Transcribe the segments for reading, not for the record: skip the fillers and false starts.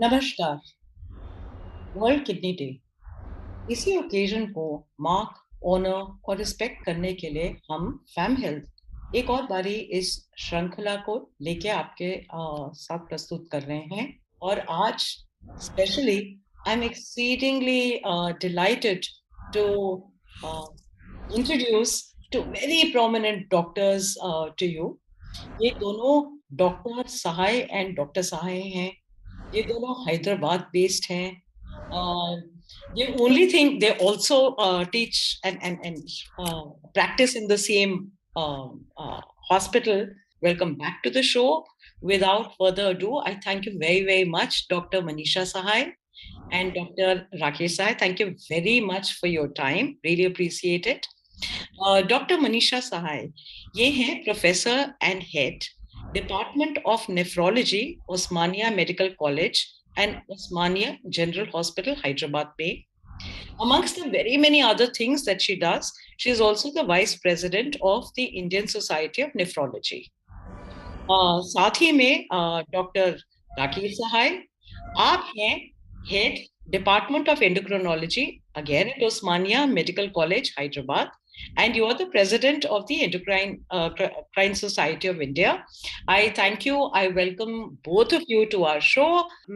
नमस्कार। World kidney day, इसी occasion को मार्क, ऑनर और रिस्पेक्ट करने के लिए हम फैम हेल्थ एक और बारी इस श्रृंखला को लेके आपके साथ प्रस्तुत कर रहे हैं। और आज specially I am exceedingly delighted to introduce to very prominent doctors to you. ये दोनों doctor Sahay and doctor Sahay हैं। ये दोनों हैदराबाद बेस्ड हैं। Uh, the only thing they also teach and practice in the same hospital. Welcome back to the show. Without further ado, I thank you very, very much, Dr. Manisha Sahai and Dr. Rakesh Sahai. Thank you very much for your time. Really appreciate it. Dr. Manisha Sahai, ये हैं professor and head department of nephrology, Osmania medical college and Osmania General Hospital, Hyderabad Bay. Amongst the very many other things that she does, she is also the Vice President of the Indian Society of Nephrology. साथ ही में doctor Rakesh Sahay, आप हैं head department of endocrinology again at Osmania medical college Hyderabad, and you are the president of the Endocrine Society of India. I thank you. I welcome both of you to our show.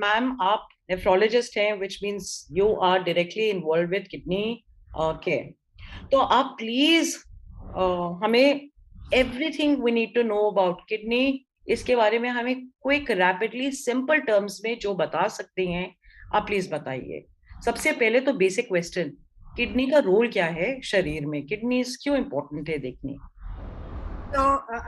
Ma'am, आप nephrologist हैं, which means you are directly involved with kidney care. तो आप please हमें everything we need to know about kidney, इसके बारे में हमें quick rapidly simple terms में जो बता सकते हैं आप प्लीज बताइए। सबसे पहले तो बेसिक क्वेश्चन, किडनी का रोल क्या है शरीर में? किडनीज क्यों इम्पोर्टेंट है देखने? तो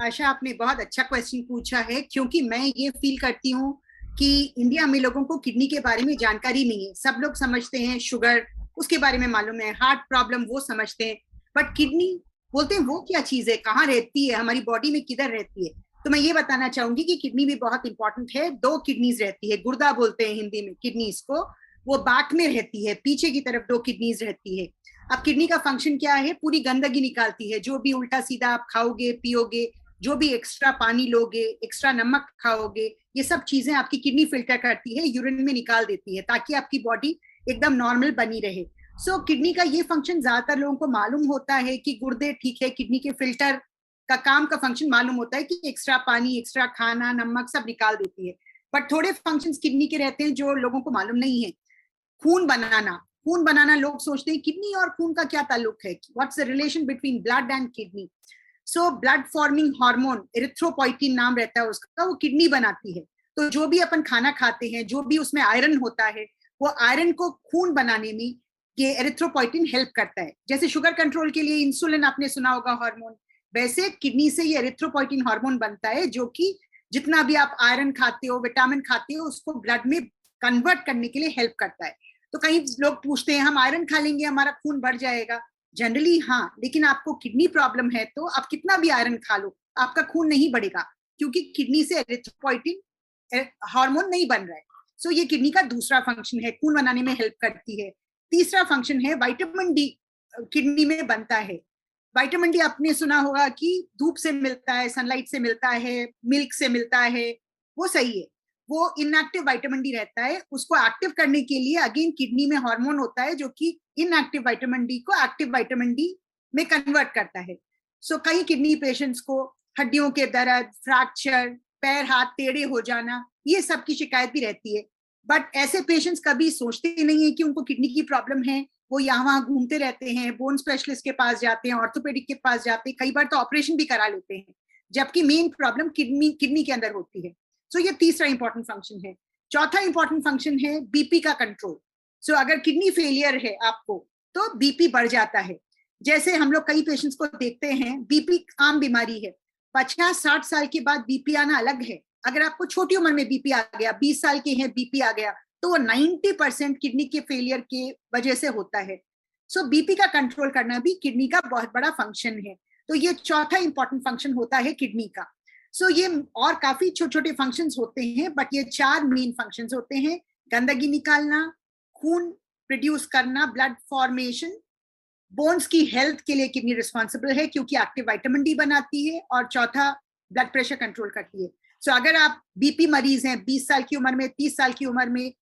आशा, आपने बहुत अच्छा क्वेश्चन पूछा है, क्योंकि मैं ये फील करती हूँ कि इंडिया में लोगों को किडनी के बारे में जानकारी नहीं है। सब लोग समझते हैं शुगर, उसके बारे में मालूम है, हार्ट प्रॉब्लम वो समझते हैं, बट किडनी बोलते हैं वो क्या चीज है, कहाँ रहती है, हमारी बॉडी में किधर रहती है। तो मैं ये बताना चाहूंगी कि किडनी भी बहुत इंपॉर्टेंट है। 2 किडनीज रहती है, गुर्दा बोलते हैं हिंदी में किडनीज को। वो बैक में रहती है, पीछे की तरफ 2 किडनीज रहती है। अब किडनी का फंक्शन क्या है? पूरी गंदगी निकालती है, जो भी उल्टा सीधा आप खाओगे पियोगे, जो भी एक्स्ट्रा पानी लोगे, एक्स्ट्रा नमक खाओगे, ये सब चीजें आपकी किडनी फिल्टर करती है, यूरिन में निकाल देती है, ताकि आपकी बॉडी एकदम नॉर्मल बनी रहे। सो किडनी का ये फंक्शन ज्यादातर लोगों को मालूम होता है कि गुर्दे ठीक है, किडनी के फिल्टर का काम का फंक्शन मालूम होता है कि एक्स्ट्रा पानी, एक्स्ट्रा खाना, नमक सब निकाल देती है। बट थोड़े फंक्शंस किडनी के रहते हैं जो लोगों को मालूम नहीं है। खून बनाना, खून बनाना लोग सोचते हैं किडनी और खून का क्या ताल्लुक है, what's the relation between blood and kidney. So blood forming hormone erythropoietin नाम रहता है उसका, वो किडनी बनाती है। तो जो भी अपन खाना खाते हैं, जो भी उसमें आयरन होता है, वो आयरन को खून बनाने में ये एरिथ्रोपोइटिन हेल्प करता है। जैसे शुगर कंट्रोल के लिए इंसुलिन आपने सुना होगा हार्मोन, वैसे किडनी से ये एरिथ्रोपोइटिन हार्मोन बनता है, जो कि जितना भी आप आयरन खाते हो, विटामिन खाते हो, उसको ब्लड में कन्वर्ट करने के लिए हेल्प करता है। तो कई लोग पूछते हैं हम आयरन खा लेंगे हमारा खून बढ़ जाएगा। जनरली हाँ, लेकिन आपको किडनी प्रॉब्लम है तो आप कितना भी आयरन खा लो, आपका खून नहीं बढ़ेगा, क्योंकि किडनी से एरिथ्रोपोइटिन हार्मोन नहीं बन रहा है। सो ये किडनी का दूसरा फंक्शन है, खून बनाने में हेल्प करती है। तीसरा फंक्शन है विटामिन डी, किडनी में बनता है। विटामिन डी आपने सुना होगा कि धूप से मिलता है, सनलाइट से मिलता है, मिल्क से मिलता है, वो सही है। वो इनएक्टिव विटामिन डी रहता है, उसको एक्टिव करने के लिए अगेन किडनी में हार्मोन होता है, जो कि इनएक्टिव विटामिन डी को एक्टिव विटामिन डी में कन्वर्ट करता है। सो कई किडनी पेशेंट्स को हड्डियों के दर्द, फ्रैक्चर, पैर हाथ टेढ़े हो जाना, ये सब की शिकायत भी रहती है। बट ऐसे पेशेंट्स कभी सोचते नहीं है कि उनको किडनी की प्रॉब्लम है, वो यहाँ वहां घूमते रहते हैं, बोन स्पेशलिस्ट के पास जाते हैं, ऑर्थोपेडिक के पास जाते हैं, कई बार तो ऑपरेशन भी करा लेते हैं, जबकि मेन प्रॉब्लम किडनी के अंदर होती है। सो ये तीसरा इंपॉर्टेंट फंक्शन है। चौथा इंपॉर्टेंट फंक्शन है बीपी का कंट्रोल। सो अगर किडनी फेलियर है आपको तो बीपी बढ़ जाता है। जैसे हम लोग कई पेशेंट्स को देखते हैं, बीपी आम बीमारी है, 50-60 साल के बाद बीपी आना अलग है। अगर आपको छोटी उम्र में बीपी आ गया, 20 साल के हैं बीपी आ गया, तो वो 90% किडनी के फेलियर के वजह से होता है। सो बीपी का कंट्रोल करना भी किडनी का बहुत बड़ा फंक्शन है। तो ये चौथा इंपॉर्टेंट फंक्शन होता है किडनी का। सो ये और काफी छोटे छोटे फंक्शंस होते हैं, बट ये 4 मेन फंक्शंस होते हैं: गंदगी निकालना, खून प्रोड्यूस करना, ब्लड फॉर्मेशन, बोन्स की हेल्थ के लिए किडनी रिस्पॉन्सिबल है क्योंकि एक्टिव विटामिन डी बनाती है, और चौथा ब्लड प्रेशर कंट्रोल करती है। सो अगर आप बीपी मरीज हैं 20 साल की उम्र में, 30 साल की उम्र में,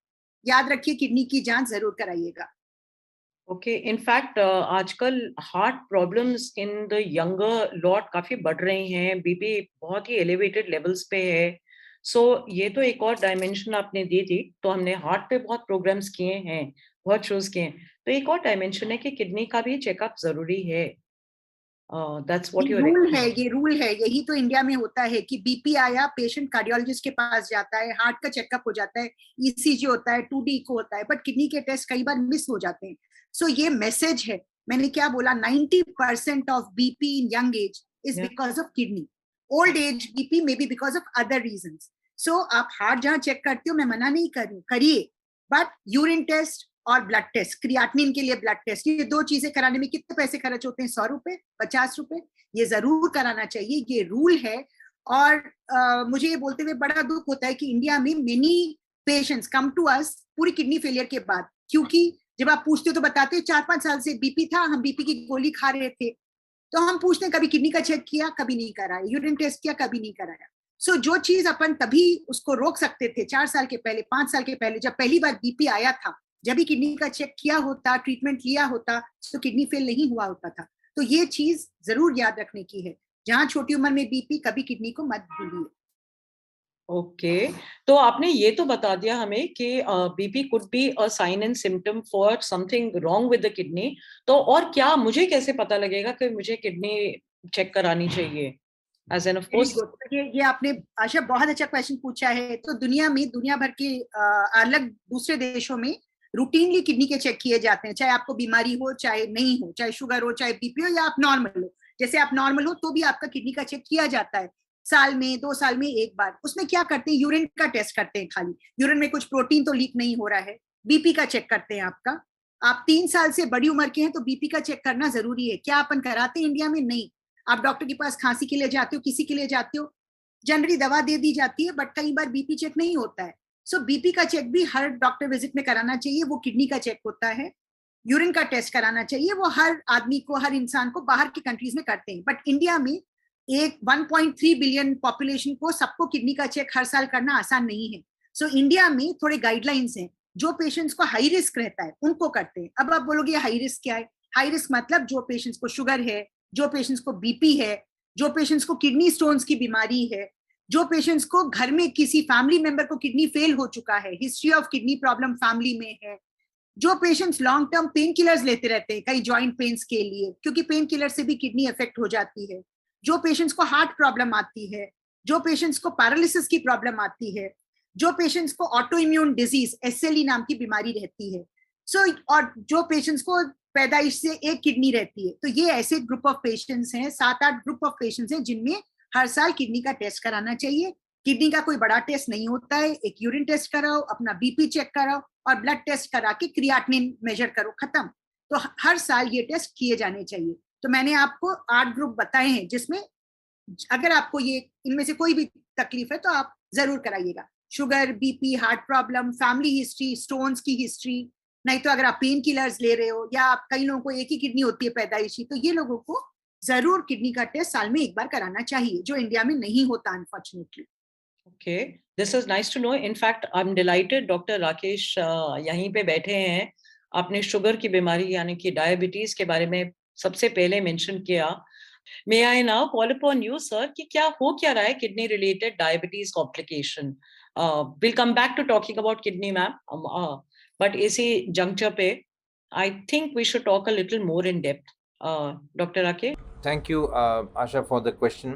याद रखिए किडनी की जांच जरूर कराइएगा। ओके, इनफैक्ट आजकल heart problems in the younger lot काफी बढ़ रही हैं, बीपी बहुत ही एलिवेटेड लेवल्स पे है। सो ये तो एक और डायमेंशन आपने दी थी, तो हमने हार्ट पे बहुत प्रोग्राम्स किए हैं, बहुत शोज किए हैं, तो एक और डायमेंशन है कि किडनी का भी चेकअप जरूरी है। दैट्स व्हाट ये यू रूल है, रेकमेंड। ये रूल है, यही तो इंडिया में होता है कि बीपी आया, पेशेंट कार्डियोलॉजिस्ट के पास जाता है, हार्ट का चेकअप हो जाता है, ईसीजी होता है, 2D को होता है, बट किडनी के टेस्ट कई बार मिस हो जाते हैं। सो ये मैसेज है, मैंने क्या बोला, 90% of BP in young age is because of kidney. Old age BP may be because of other reason. So आप हार्ट जहां चेक करते हो, मैं मना नहीं कर रही, करिए, बट यूरिन टेस्ट और ब्लड टेस्ट, क्रियाटिनिन के लिए ब्लड टेस्ट, ये दो चीजें कराने में कितने पैसे खर्च होते हैं? 100 रुपए, 50 रुपए, ये जरूर कराना चाहिए, ये रूल है। और मुझे ये बोलते हुए बड़ा दुख होता है कि इंडिया में many patients come to us पूरी किडनी फेलियर के बाद, क्योंकि जब आप पूछते हो तो बताते हो 4-5 साल से बीपी था, हम बीपी की गोली खा रहे थे, तो हम पूछते हैं कभी किडनी का चेक किया? कभी नहीं कराया। यूरिन टेस्ट किया? कभी नहीं कराया। सो जो चीज अपन तभी उसको रोक सकते थे 4 साल के पहले, 5 साल के पहले, जब पहली बार बीपी आया था, जब भी किडनी का चेक किया होता, ट्रीटमेंट लिया होता, तो किडनी फेल नहीं हुआ होता था। तो ये चीज जरूर याद रखने की है, जहां छोटी उम्र में बीपी, कभी किडनी को मत भूलिए। ओके, तो आपने ये तो बता दिया हमें कि BP could be a sign and symptom for something wrong with the kidney. तो और क्या मुझे कैसे पता लगेगा कि मुझे किडनी चेक करानी चाहिए? As an of very course. Good. तो ये आपने आशा बहुत अच्छा क्वेश्चन पूछा है। तो दुनिया में, दुनिया भर के अलग दूसरे देशों में रूटीनली किडनी के चेक किए जाते हैं, चाहे आपको बीमारी हो चाहे नहीं हो, चाहे शुगर हो चाहे बीपी हो, या आप नॉर्मल हो। जैसे आप नॉर्मल हो तो भी आपका किडनी का चेक किया जाता है, साल में 2 साल में एक बार। उसमें क्या करते हैं? यूरिन का टेस्ट करते हैं खाली, यूरिन में कुछ प्रोटीन तो लीक नहीं हो रहा है। बीपी का चेक करते हैं आपका। आप 3 साल से बड़ी उम्र के हैं तो बीपी का चेक करना जरूरी है। क्या अपन कराते हैं इंडिया में? नहीं। आप डॉक्टर के पास खांसी के लिए जाते हो, किसी के लिए जाते हो, जनरली दवा दे दी जाती है, बट कई बार बीपी चेक नहीं होता है। सो बीपी का चेक भी हर डॉक्टर विजिट में कराना चाहिए, वो किडनी का चेक होता है। यूरिन का टेस्ट कराना चाहिए, वो हर आदमी को, हर इंसान को बाहर की कंट्रीज में करते हैं, बट इंडिया में एक 1.3 बिलियन पॉपुलेशन को सबको किडनी का चेक हर साल करना आसान नहीं है। सो इंडिया में थोड़े गाइडलाइंस हैं, जो पेशेंट्स को हाई रिस्क रहता है उनको करते हैं। अब आप बोलोगे हाई रिस्क क्या है? हाई रिस्क मतलब जो पेशेंट्स को शुगर है, जो पेशेंट्स को बीपी है, जो पेशेंट्स को किडनी स्टोन्स की बीमारी है, जो पेशेंट्स को घर में किसी फैमिली मेंबर को किडनी फेल हो चुका है, history of kidney problem family में है, जो patients long term pain killers लेते रहते हैं कई जॉइंट पेन्स के लिए, क्योंकि पेन किलर से भी किडनी इफेक्ट हो जाती है, जो पेशेंट्स को हार्ट प्रॉब्लम आती है, जो पेशेंट्स को पैरालिसिस की प्रॉब्लम आती है, जो पेशेंट्स को ऑटो इम्यून डिजीज एसएलई नाम की बीमारी रहती है, सो और जो पेशेंट्स को पैदाइश से एक किडनी रहती है। तो ये ऐसे ग्रुप ऑफ पेशेंट्स हैं, 7-8 ग्रुप ऑफ पेशेंट्स हैं, जिनमें हर साल किडनी का टेस्ट कराना चाहिए। किडनी का कोई बड़ा टेस्ट नहीं होता है, एक यूरिन टेस्ट कराओ, अपना बीपी चेक कराओ और ब्लड टेस्ट करा के क्रियाटिनिन मेजर करो, खत्म। तो हर साल ये टेस्ट किए जाने चाहिए। तो मैंने आपको 8 ग्रुप बताए हैं, जिसमें अगर आपको ये इनमें से कोई भी तकलीफ है तो आप जरूर कराइएगा। Sugar, BP, heart problem, family history, stones की हिस्ट्री, नहीं तो अगर आप पेन किलर्स ले रहे हो, या आप, कई लोगों को एक ही किडनी होती है पैदाइशी, तो ये लोगों को जरूर किडनी का टेस्ट साल में एक बार कराना चाहिए, जो इंडिया में नहीं होता unfortunately. Okay, this is nice to know. In fact I am delighted doctor Rakesh यहीं पे बैठे हैं। आपने शुगर की बीमारी यानी कि डायबिटीज के बारे में सबसे पहले मेंशन किया। May I now call upon you sir कि क्या हो क्या रहा है kidney related diabetes complication? Will come back to talking about kidney ma'am, but इसी जंक्चर पे I think we should talk a little more in depth. Doctor Rakesh. Thank you, Asha, for the question.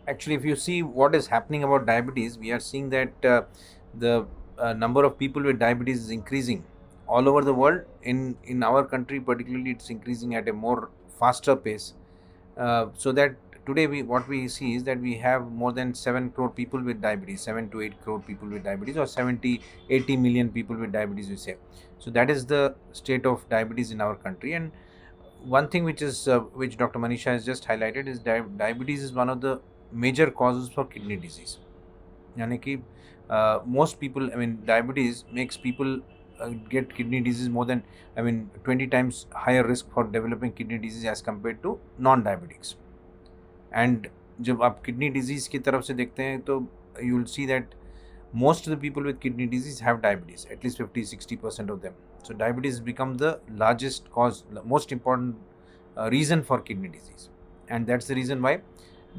Actually, if you see what is happening about diabetes, we are seeing that the number of people with diabetes is increasing all over the world. In our country, particularly, it's increasing at a more faster pace. So that today what we see is that we have more than 7 crore people with diabetes, 7 to 8 crore people with diabetes, or 70-80 million people with diabetes, we say. So that is the state of diabetes in our country. And one thing which is which Dr. Manisha has just highlighted is diabetes is one of the major causes for kidney disease. यानी कि most people, I mean, diabetes makes people get kidney disease more than, I mean, 20 times higher risk for developing kidney disease as compared to non-diabetics. And जब आप kidney disease की तरफ से देखते हैं तो you will see that most of the people with kidney disease have diabetes, at least 50-60% of them. So diabetes has become the largest cause, most important reason for kidney disease, and that's the reason why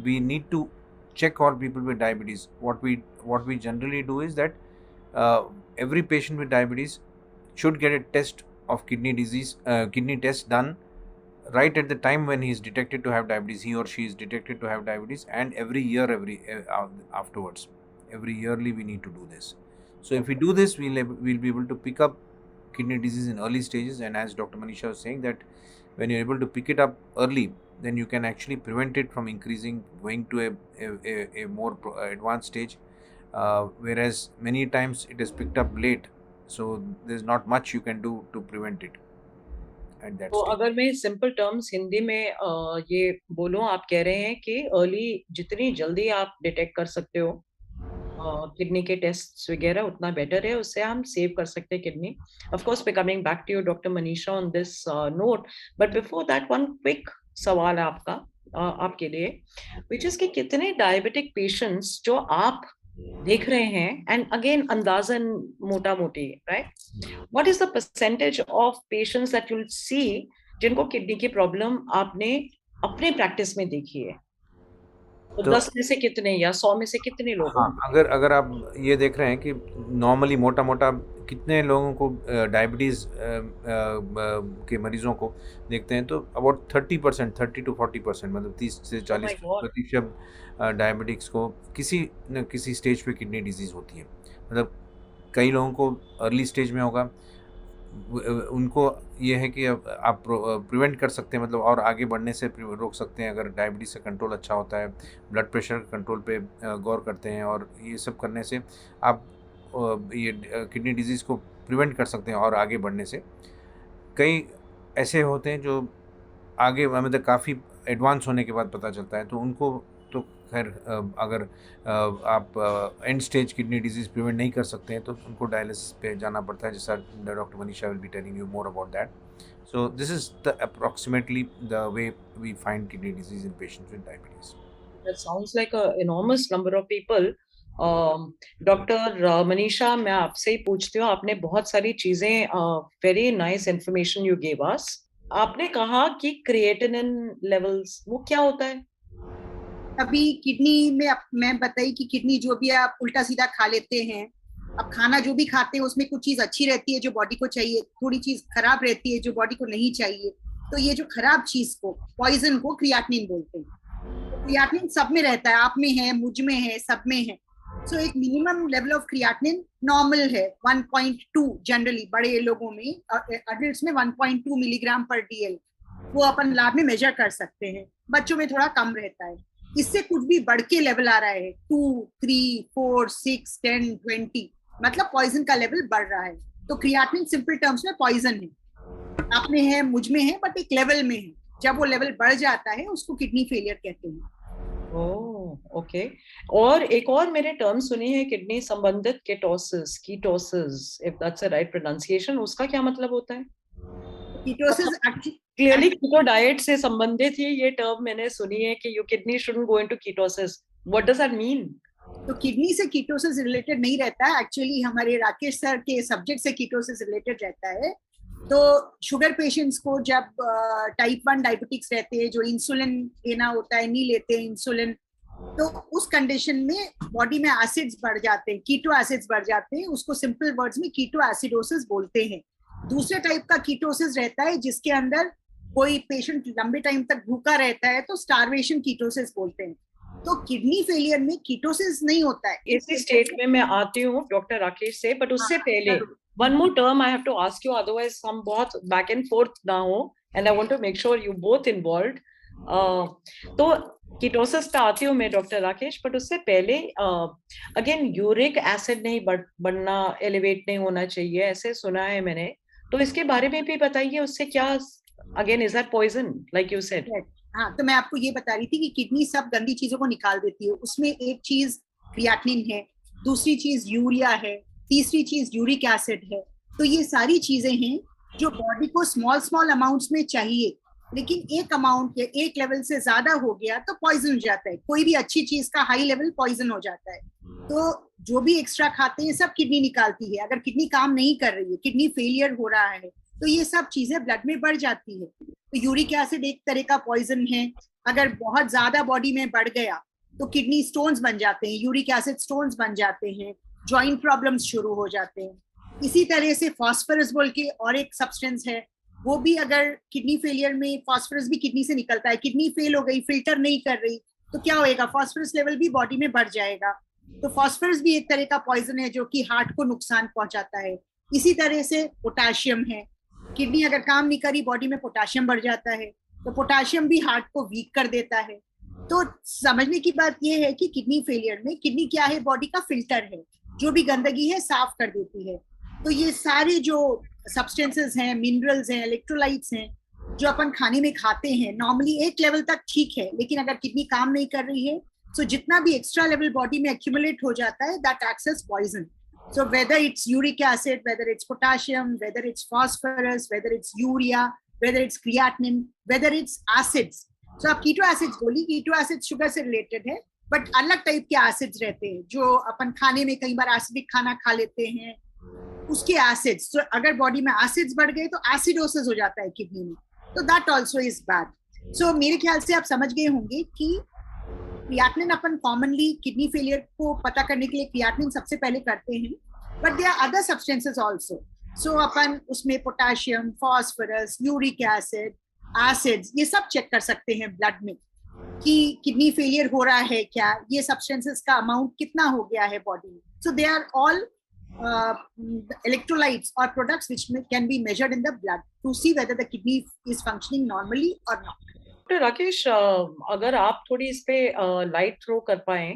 we need to check all people with diabetes. What we generally do is that every patient with diabetes should get a test of kidney disease, kidney test done right at the time when he is detected to have diabetes, he or she is detected to have diabetes, and every year, afterwards, every yearly we need to do this. So if we do this, we'll be able to pick up kidney disease in early stages, and as Dr. Manisha was saying, that when you're able to pick it up early, then you can actually prevent it from increasing, going to a more advanced stage, whereas many times it is picked up late, so there's not much you can do to prevent it at that तो stage. अगर मैं simple terms Hindi में ये बोलूं, आप कह रहे हैं कि अर्ली जितनी जल्दी आप डिटेक्ट कर सकते हो किडनी के टेस्ट वगैरह उतना बेटर है, उससे हम सेव कर सकते हैं kidney. Of course we coming back to you doctor Manisha on this note, but before that one quick सवाल है आपका आपके लिए, विच इज कि कितने डायबिटिक पेशेंट्स जो आप देख रहे हैं, एंड अगेन अंदाजन मोटा मोटी, right, what is the percentage of patients that you will see जिनको किडनी की प्रॉब्लम आपने अपने प्रैक्टिस में देखी है? तो 10 में से कितने या 100 में से कितने लोग? हाँ, अगर आप ये देख रहे हैं कि नॉर्मली मोटा मोटा कितने लोगों को डायबिटीज़ के मरीजों को देखते हैं, तो अबाउट 30%, 30 to 40%, मतलब 30 से 40% डायबिटिक्स को किसी न किसी स्टेज पे किडनी डिजीज़ होती है. मतलब कई लोगों को अर्ली स्टेज में होगा, उनको ये है कि आप प्रिवेंट कर सकते हैं, मतलब और आगे बढ़ने से रोक सकते हैं अगर डायबिटीज़ का कंट्रोल अच्छा होता है, ब्लड प्रेशर कंट्रोल पे गौर करते हैं, और ये सब करने से आप ये किडनी डिजीज़ को प्रिवेंट कर सकते हैं और आगे बढ़ने से. कई ऐसे होते हैं जो आगे मतलब काफ़ी एडवांस होने के बाद पता चलता है, तो उनको तो खैर अगर आप and stage kidney disease prevent नहीं कर सकते हैं तो उनको डायलिसिस पे जाना पड़ता है, जैसा doctor Manisha will be telling you more about that. So this is the approximately the way we find kidney disease in patients with diabetes. That sounds like a enormous number of people. Doctor Manisha, मैं आपसे ही पूछती हूँ, आपने बहुत सारी चीजें very nice information you gave us. आपने कहा कि क्रिएटिनिन लेवल्स, वो क्या होता है? अभी किडनी में मैं बताई कि किडनी जो भी आप उल्टा सीधा खा लेते हैं, अब खाना जो भी खाते हैं उसमें कुछ चीज अच्छी रहती है जो बॉडी को चाहिए, थोड़ी चीज खराब रहती है जो बॉडी को नहीं चाहिए. तो ये जो खराब चीज को, पॉइजन को क्रिएटिनिन बोलते हैं. क्रिएटिनिन सब में रहता है, आप में है, मुझ में है, सब में है. सो एक minimum level of creatinine normal है 1.2 जनरली बड़े लोगों में, एडल्ट्स में 1.2 मिलीग्राम पर डीएल, वो अपन लैब में मेजर कर सकते हैं. बच्चों में थोड़ा कम रहता है. इससे कुछ भी बढ़ के लेवल आ रहा है 2, 3, 4, 6, 10, 20, मतलब पॉइजन का लेवल बढ़ रहा है. तो क्रिएटिनिन सिंपल टर्म्स में पॉइजन है, आप में है, मुझ में है, बट एक लेवल में है. जब वो लेवल बढ़ जाता है उसको किडनी फेलियर कहते हैं. Oh okay. और एक और मैंने टर्म सुनी है किडनी संबंधित, ketosis, if that's a right pronunciation, उसका क्या मतलब होता है? कीटोसिस क्लियरली कीटो डाइट से संबंधित ही ये टर्म मैंने सुनी है कि your kidney shouldn't go into ketosis. What does that mean? तो किडनी से कीटोसिस रिलेटेड नहीं रहता है. एक्चुअली हमारे राकेश सर के सब्जेक्ट से कीटोसिस रिलेटेड रहता है. तो शुगर पेशेंट्स को जब टाइप 1 डायबिटिक्स रहते हैं, जो इंसुलिन लेना होता है, नहीं लेते हैं इंसुलिन, तो उस कंडीशन में बॉडी में एसिड्स बढ़ जाते हैं, कीटो एसिड्स बढ़ जाते हैं. उसको सिंपल वर्ड्स में कीटो एसिडोसिस बोलते हैं. दूसरे टाइप का कीटोसिस रहता है जिसके अंदर कोई पेशेंट लंबे टाइम तक भूखा रहता है, तो स्टार्वेशन कीटोसिस बोलते हैं. तो किडनी फेलियर में कीटोसिस नहीं होता है. इसी स्टेट में मैं आती हूँ डॉक्टर राकेश से, बट उससे पहले one more term I have to ask you, otherwise हम बहुत back and forth ना हो, and I want to make sure you both involved. तो कीटोसिस पे आती हूँ मैं डॉक्टर राकेश, बट उससे पहले अगेन यूरिक एसिड नहीं बढ़ना, एलिवेट नहीं होना चाहिए, ऐसे सुना है मैंने. तो इसके बारे में भी बताइए, उससे क्या, again is that poison like you said? हाँ, तो मैं आपको ये बता रही थी कि किडनी सब गंदी चीजों को निकाल देती है. उसमें एक चीज क्रिएटिनिन है, दूसरी चीज यूरिया है, तीसरी चीज यूरिक एसिड है. तो ये सारी चीजें हैं जो बॉडी को स्मॉल अमाउंट्स में चाहिए. लेकिन एक अमाउंट या एक लेवल से ज्यादा हो गया तो पॉइजन हो जाता है। कोई भी अच्छी चीज का हाई लेवल पॉइजन हो जाता है। तो जो भी एक्स्ट्रा खाते हैं सब किडनी निकालती है। अगर किडनी काम नहीं कर रही है, किडनी फेलियर हो रहा है, तो ये सब चीजें ब्लड में बढ़ जाती है। तो यूरिक एसिड एक तरह का पॉइजन है। अगर बहुत ज्यादा बॉडी में बढ़ गया तो किडनी स्टोन्स बन जाते हैं, यूरिक एसिड स्टोन्स बन जाते हैं, जॉइंट प्रॉब्लम्स शुरू हो जाते हैं। इसी तरह से फास्फोरस बोल के और एक सब्सटेंस है, वो भी अगर किडनी फेलियर में, फास्फोरस भी किडनी से निकलता है, किडनी फेल हो गई, फिल्टर नहीं कर रही, तो क्या होएगा, फास्फोरस लेवल भी बॉडी में बढ़ जाएगा। तो फास्फोरस भी एक तरह का पॉइजन है जो कि हार्ट को नुकसान पहुंचाता है। इसी तरह से पोटाशियम है, किडनी अगर काम नहीं करी, बॉडी में पोटाशियम बढ़ जाता है, तो पोटाशियम भी हार्ट को वीक कर देता है। तो समझने की बात यह है कि किडनी फेलियर में किडनी क्या है, बॉडी का फिल्टर है, जो भी गंदगी है साफ कर देती है। तो ये सारे जो सब्सटेंसेस हैं, मिनरल्स हैं, इलेक्ट्रोलाइट्स हैं, जो अपन खाने में खाते हैं, नॉर्मली एक लेवल तक ठीक है, लेकिन अगर किडनी काम नहीं कर रही है तो जितना भी एक्स्ट्रा लेवल बॉडी में एक्यूमुलेट हो जाता है, that acts as poison. So whether it's uric acid, whether it's potassium, whether it's phosphorus, whether it's urea, whether it's creatinine, whether it's acids. So आप कीटो एसिड्स बोली, कीटो एसिड्स शुगर से related है, but अलग type के acids रहते हैं जो अपन खाने में कई बार एसिडिक खाना खा लेते हैं, उसके एसिड्स। तो अगर बॉडी में एसिड्स बढ़ गए तो एसिडोसिस हो जाता है किडनी में, तो दैट आल्सो इज बैड। सो मेरे ख्याल से आप समझ गए होंगे कि क्रिएटिनिन अपन कॉमनली किडनी फेलियर को पता करने के लिए क्रिएटिनिन सबसे पहले करते हैं, but there are other substances also. So अपन उसमें potassium, phosphorus, uric acid, acids, ये सब चेक कर सकते हैं ब्लड में कि किडनी फेलियर हो रहा है क्या, ये सब्सटेंसेस का अमाउंट कितना हो गया है बॉडी में। So they are all electrolytes or products which can be measured in the blood to see whether the kidney is functioning normally or not. Doctor Rakesh, अगर आप थोड़ी इस पे लाइट थ्रो कर पाए,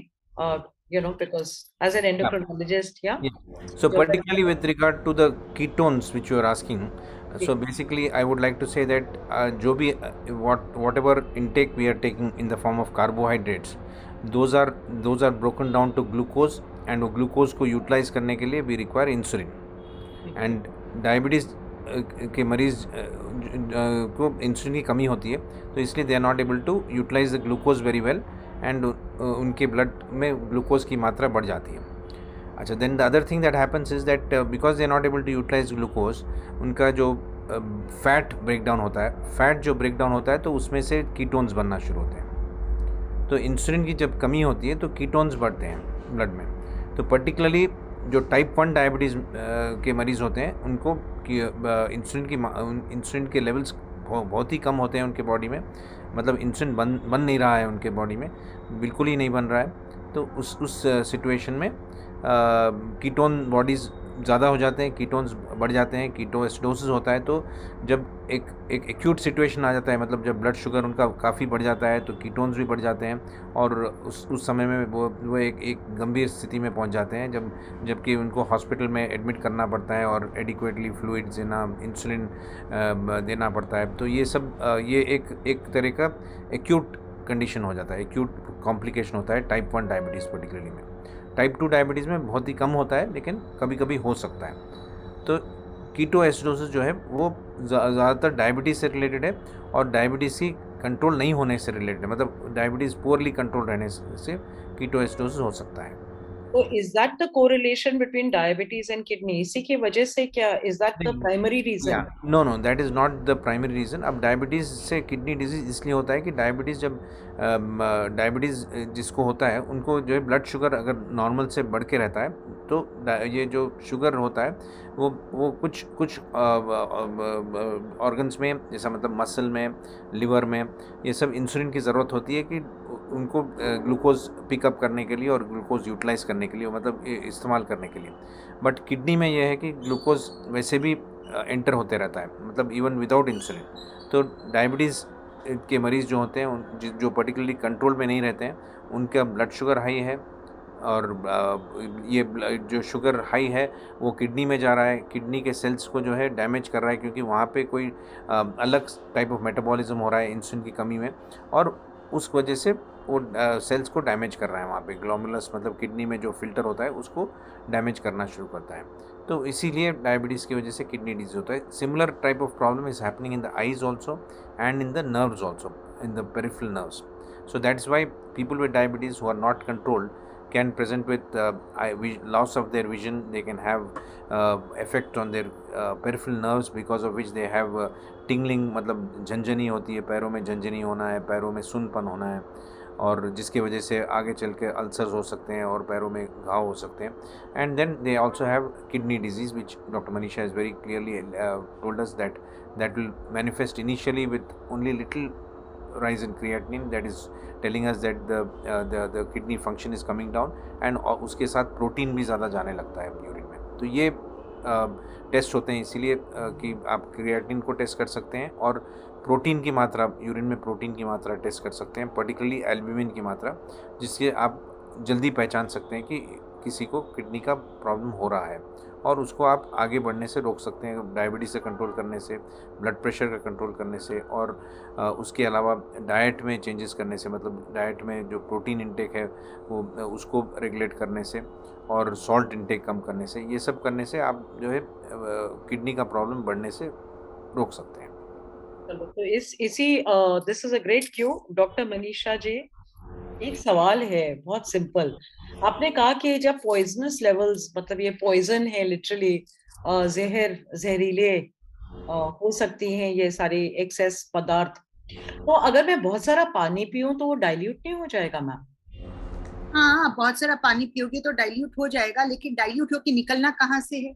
because as an endocrinologist, yeah. So particularly with regard to the ketones which you are asking, so basically I would like to say that जो भी whatever intake we are taking in the form of carbohydrates, those are broken down to glucose, and वो glucose को utilise करने के लिए we require insulin. And diabetes के मरीज को इंसुलिन की कमी होती है, तो इसलिए they are not able to utilise the glucose very well, and उनके ब्लड में ग्लूकोज की मात्रा बढ़ जाती है। अच्छा, then the other thing that happens is that because they are not able to utilise glucose, उनका जो फैट ब्रेकडाउन होता है, फैट जो ब्रेकडाउन होता है तो उसमें से कीटोन्स बनना शुरू होते हैं। तो इंसुलिन की जब कमी होती है तो कीटोन्स बढ़ते हैं ब्लड में। तो पर्टिकुलरली जो टाइप 1 डायबिटीज़ के मरीज़ होते हैं, उनको इंसुलिन के लेवल्स बहुत ही कम होते हैं उनके बॉडी में, मतलब इंसुलिन बन नहीं रहा है उनके बॉडी में, बिल्कुल ही नहीं बन रहा है। तो उस सिचुएशन में कीटोन बॉडीज़ ज़्यादा हो जाते हैं, कीटोन्स बढ़ जाते हैं, कीटोएसिडोसिस होता है। तो जब एक एक्यूट सिचुएशन आ जाता है, मतलब जब ब्लड शुगर उनका काफ़ी बढ़ जाता है तो कीटोन्स भी बढ़ जाते हैं, और उस समय में वो एक गंभीर स्थिति में पहुंच जाते हैं, जबकि उनको हॉस्पिटल में एडमिट करना पड़ता है और एडिक्वेटली फ्लूइड्स देना, इंसुलिन देना पड़ता है। तो ये सब ये एक तरह का एक्यूट कंडीशन हो जाता है, एक्यूट कॉम्प्लिकेशन होता है टाइप 1 डायबिटीज़ पर्टिकुलरली में। टाइप 2 डायबिटीज़ में बहुत ही कम होता है, लेकिन कभी कभी हो सकता है। तो कीटोएसिडोसिस जो है वो ज़्यादातर डायबिटीज़ से रिलेटेड है, और डायबिटीज़ की कंट्रोल नहीं होने से रिलेटेड है, मतलब डायबिटीज़ पुअरली कंट्रोल रहने से कीटोएसिडोसिस हो सकता है। So is that the correlation between diabetes and kidney? इसी की वजह से क्या, is that the primary reason? No, that is not the primary reason. अब डायबिटीज़ से किडनी डिजीज़ इसलिए होता है कि डायबिटीज़ जब डायबिटीज़ जिसको होता है, उनको जो है ब्लड शुगर अगर नॉर्मल से बढ़ के रहता है, तो ये जो शुगर होता है वो कुछ ऑर्गन्स में, जैसा मतलब मसल में, लिवर में, ये सब इंसुलिन की ज़रूरत होती है कि उनको ग्लूकोज पिकअप करने के लिए और ग्लूकोज यूटिलाइज़ करने के लिए, मतलब इस्तेमाल करने के लिए। बट किडनी में यह है कि ग्लूकोज वैसे भी एंटर होते रहता है, मतलब इवन विदाउट इंसुलिन। तो डायबिटीज़ के मरीज़ जो होते हैं, जो पर्टिकुलरली कंट्रोल में नहीं रहते हैं, उनका ब्लड शुगर हाई है, और ये जो शुगर हाई है वो किडनी में जा रहा है, किडनी के सेल्स को जो है डैमेज कर रहा है, क्योंकि वहाँ पे कोई अलग टाइप ऑफ मेटाबॉलिज्म हो रहा है इंसुलिन की कमी में, और उस वजह से वो सेल्स को डैमेज कर रहा है। वहाँ पे ग्लोमेरुलस, मतलब किडनी में जो फिल्टर होता है, उसको डैमेज करना शुरू करता है। तो इसीलिए डायबिटीज़ की वजह से किडनी डिजीज होता है. Similar type of problem is happening in the eyes also and in the nerves also, in the peripheral nerves. So that's why people with diabetes who are not controlled can present with loss of their vision. They can have effect on their peripheral nerves, because of which they have tingling, मतलब झंझनी होती है, पैरों में झंझनी होना है, पैरों में सुनपन होना है, और जिसकी वजह से आगे चल के अल्सर्स हो सकते हैं और पैरों में घाव हो सकते हैं. And then they also have kidney disease, which doctor Manisha is very clearly told us that will manifest initially with only little rise in creatinine, that is telling us that the kidney function is coming down, and उसके साथ protein भी ज़्यादा जाने लगता है urine में. तो ये टेस्ट होते हैं इसीलिए कि आप क्रिएटिनिन को टेस्ट कर सकते हैं और प्रोटीन की मात्रा, यूरिन में प्रोटीन की मात्रा टेस्ट कर सकते हैं, पर्टिकुलरली एल्ब्यूमिन की मात्रा, जिससे आप जल्दी पहचान सकते हैं कि किसी को किडनी का प्रॉब्लम हो रहा है, और उसको आप आगे बढ़ने से रोक सकते हैं, डायबिटीज़ से कंट्रोल करने से, ब्लड प्रेशर का कंट्रोल करने से, और उसके अलावा डाइट में चेंजेस करने से, मतलब डाइट में जो प्रोटीन इंटेक है वो उसको रेगुलेट करने से, और सॉल्ट इंटेक कम करने से. ये सब करने से आप जो है किडनी का प्रॉब्लम बढ़ने से रोक सकते हैं. चलो, तो this is a great Q. Doctor Manisha ji, एक सवाल है बहुत सिंपल. आपने कहा कि जब पॉइजनस लेवल्स, मतलब ये पॉइजन है लिटरली, जहरीले हो सकती हैं ये सारी एक्सेस पदार्थ, तो अगर मैं बहुत सारा पानी पीऊं तो वो डाइल्यूट नहीं हो जाएगा मैम? हाँ, बहुत सारा पानी पियोगे तो डाइल्यूट हो जाएगा, लेकिन डाइल्यूट होके निकलना कहाँ से है?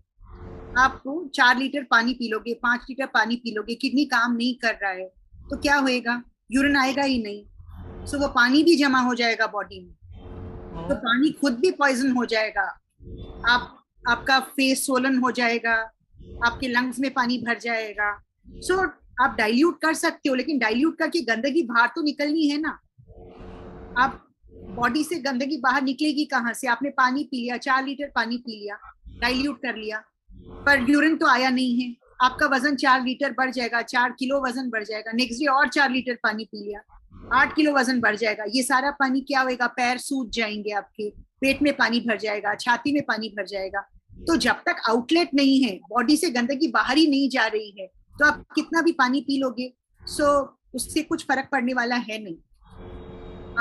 आप 4 लीटर पानी पी लोगे, 5 लीटर पानी पी लोगे, किडनी काम नहीं कर रहा है तो क्या होएगा? यूरिन आएगा ही नहीं. सो वो पानी भी जमा हो जाएगा बॉडी में, तो पानी खुद भी पॉइजन हो जाएगा. आपका फेस सोलन हो जाएगा, आपके लंग्स में पानी भर जाएगा. सो आप डाइल्यूट कर सकते हो, लेकिन डाइल्यूट करके गंदगी बाहर तो निकलनी है ना. आप बॉडी से गंदगी बाहर निकलेगी कहाँ से? आपने पानी पी लिया, 4 लीटर पानी पी लिया, डाइल्यूट कर लिया, पर यूरिन तो आया नहीं है. आपका वजन 4 लीटर बढ़ जाएगा, 4 किलो वजन बढ़ जाएगा. नेक्स्ट डे और 4 लीटर पानी पी लिया, 8 किलो वजन बढ़ जाएगा. ये सारा पानी क्या होएगा? पैर सूज जाएंगे आपके, पेट में पानी भर जाएगा, छाती में पानी भर जाएगा. तो जब तक आउटलेट नहीं है, बॉडी से गंदगी बाहर ही नहीं जा रही है, तो आप कितना भी पानी पी लोगे, सो उससे कुछ फर्क पड़ने वाला है नहीं.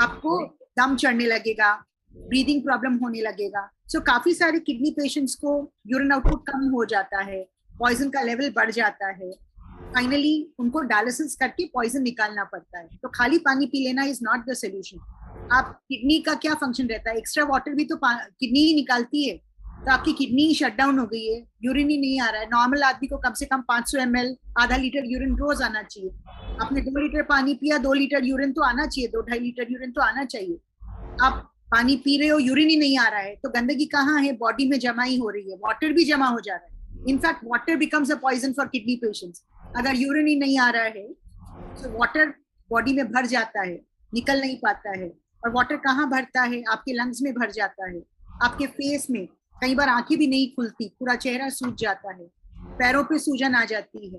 आपको दम चढ़ने लगेगा, ब्रीदिंग प्रॉब्लम होने लगेगा. सो काफी सारे किडनी पेशेंट्स को यूरिन आउटपुट कम हो जाता है, पॉइजन का लेवल बढ़ जाता है. फाइनली उनको डायलिसिस करके पॉइजन निकालना पड़ता है. तो खाली पानी पी लेना इज नॉट द सोल्यूशन. आप किडनी का क्या फंक्शन रहता है? एक्स्ट्रा वाटर भी तो किडनी ही निकालती है. तो आपकी किडनी शट डाउन हो गई है, यूरिन ही नहीं आ रहा है. नॉर्मल आदमी को कम से कम 500 ml, आधा लीटर यूरिन रोज आना चाहिए. आपने 2 लीटर पानी पिया, 2 लीटर यूरिन तो आना चाहिए, 2-2.5 लीटर यूरिन तो आना चाहिए. आप पानी पी रहे हो, यूरिन ही नहीं आ रहा है, तो गंदगी कहाँ है? बॉडी में जमा ही हो रही है, वाटर भी जमा हो जा रहा है. In fact water becomes a poison for kidney patients. अगर यूरिन ही नहीं आ रहा है तो वाटर बॉडी में भर जाता है, निकल नहीं पाता है. और वाटर कहाँ भरता है? आपके लंग्स में भर जाता है, आपके फेस में. कई बार आंखें भी नहीं खुलती, पूरा चेहरा सूज जाता है, पैरों पे सूजन आ जाती है.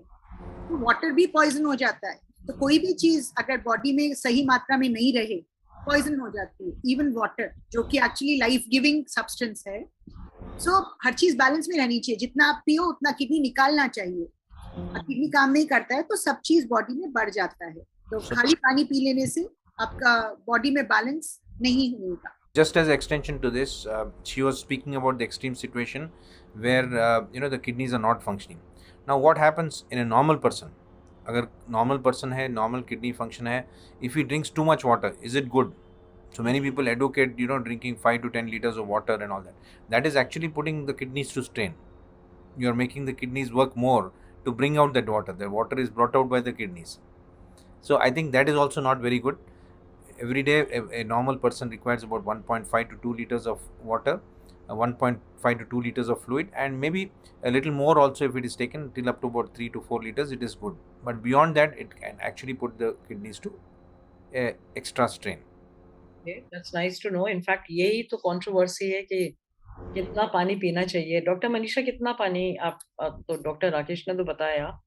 तो वाटर भी पॉइजन हो जाता है. तो कोई भी चीज अगर बॉडी में सही मात्रा में नहीं रहे, पॉइजन हो जाती है. इवन वाटर, जो कि एक्चुअली लाइफ गिविंग सब्सटेंस है. सो हर चीज बैलेंस में रहनी चाहिए. जितना आप पियो उतना किडनी निकालना चाहिए. किडनी काम नहीं करता है तो सब चीज बॉडी में बढ़ जाता है. तो खाली पानी पी लेने से आपका बॉडी में बैलेंस नहीं होगा. Just as extension to this, she was speaking about the extreme situation where the kidneys are not functioning. Now what happens in a normal person? अगर normal person है, normal kidney function है, if he drinks too much water, is it good? So many people advocate drinking 5 to 10 liters of water and all that. That is actually putting the kidneys to strain. You are making the kidneys work more to bring out that water. The water is brought out by the kidneys. So I think that is also not very good. Every day a normal person requires about 1.5 to 2 liters of water, 1.5 to 2 liters of fluid, and maybe a little more also if it is taken till up to about 3 to 4 liters, it is good. But beyond that, it can actually put the kidneys to extra strain. Okay, that's nice to know. In fact, यही तो controversy है कि कितना पानी पीना चाहिए. Doctor Manisha, कितना पानी आप तो डॉक्टर राकेश ने तो बताया.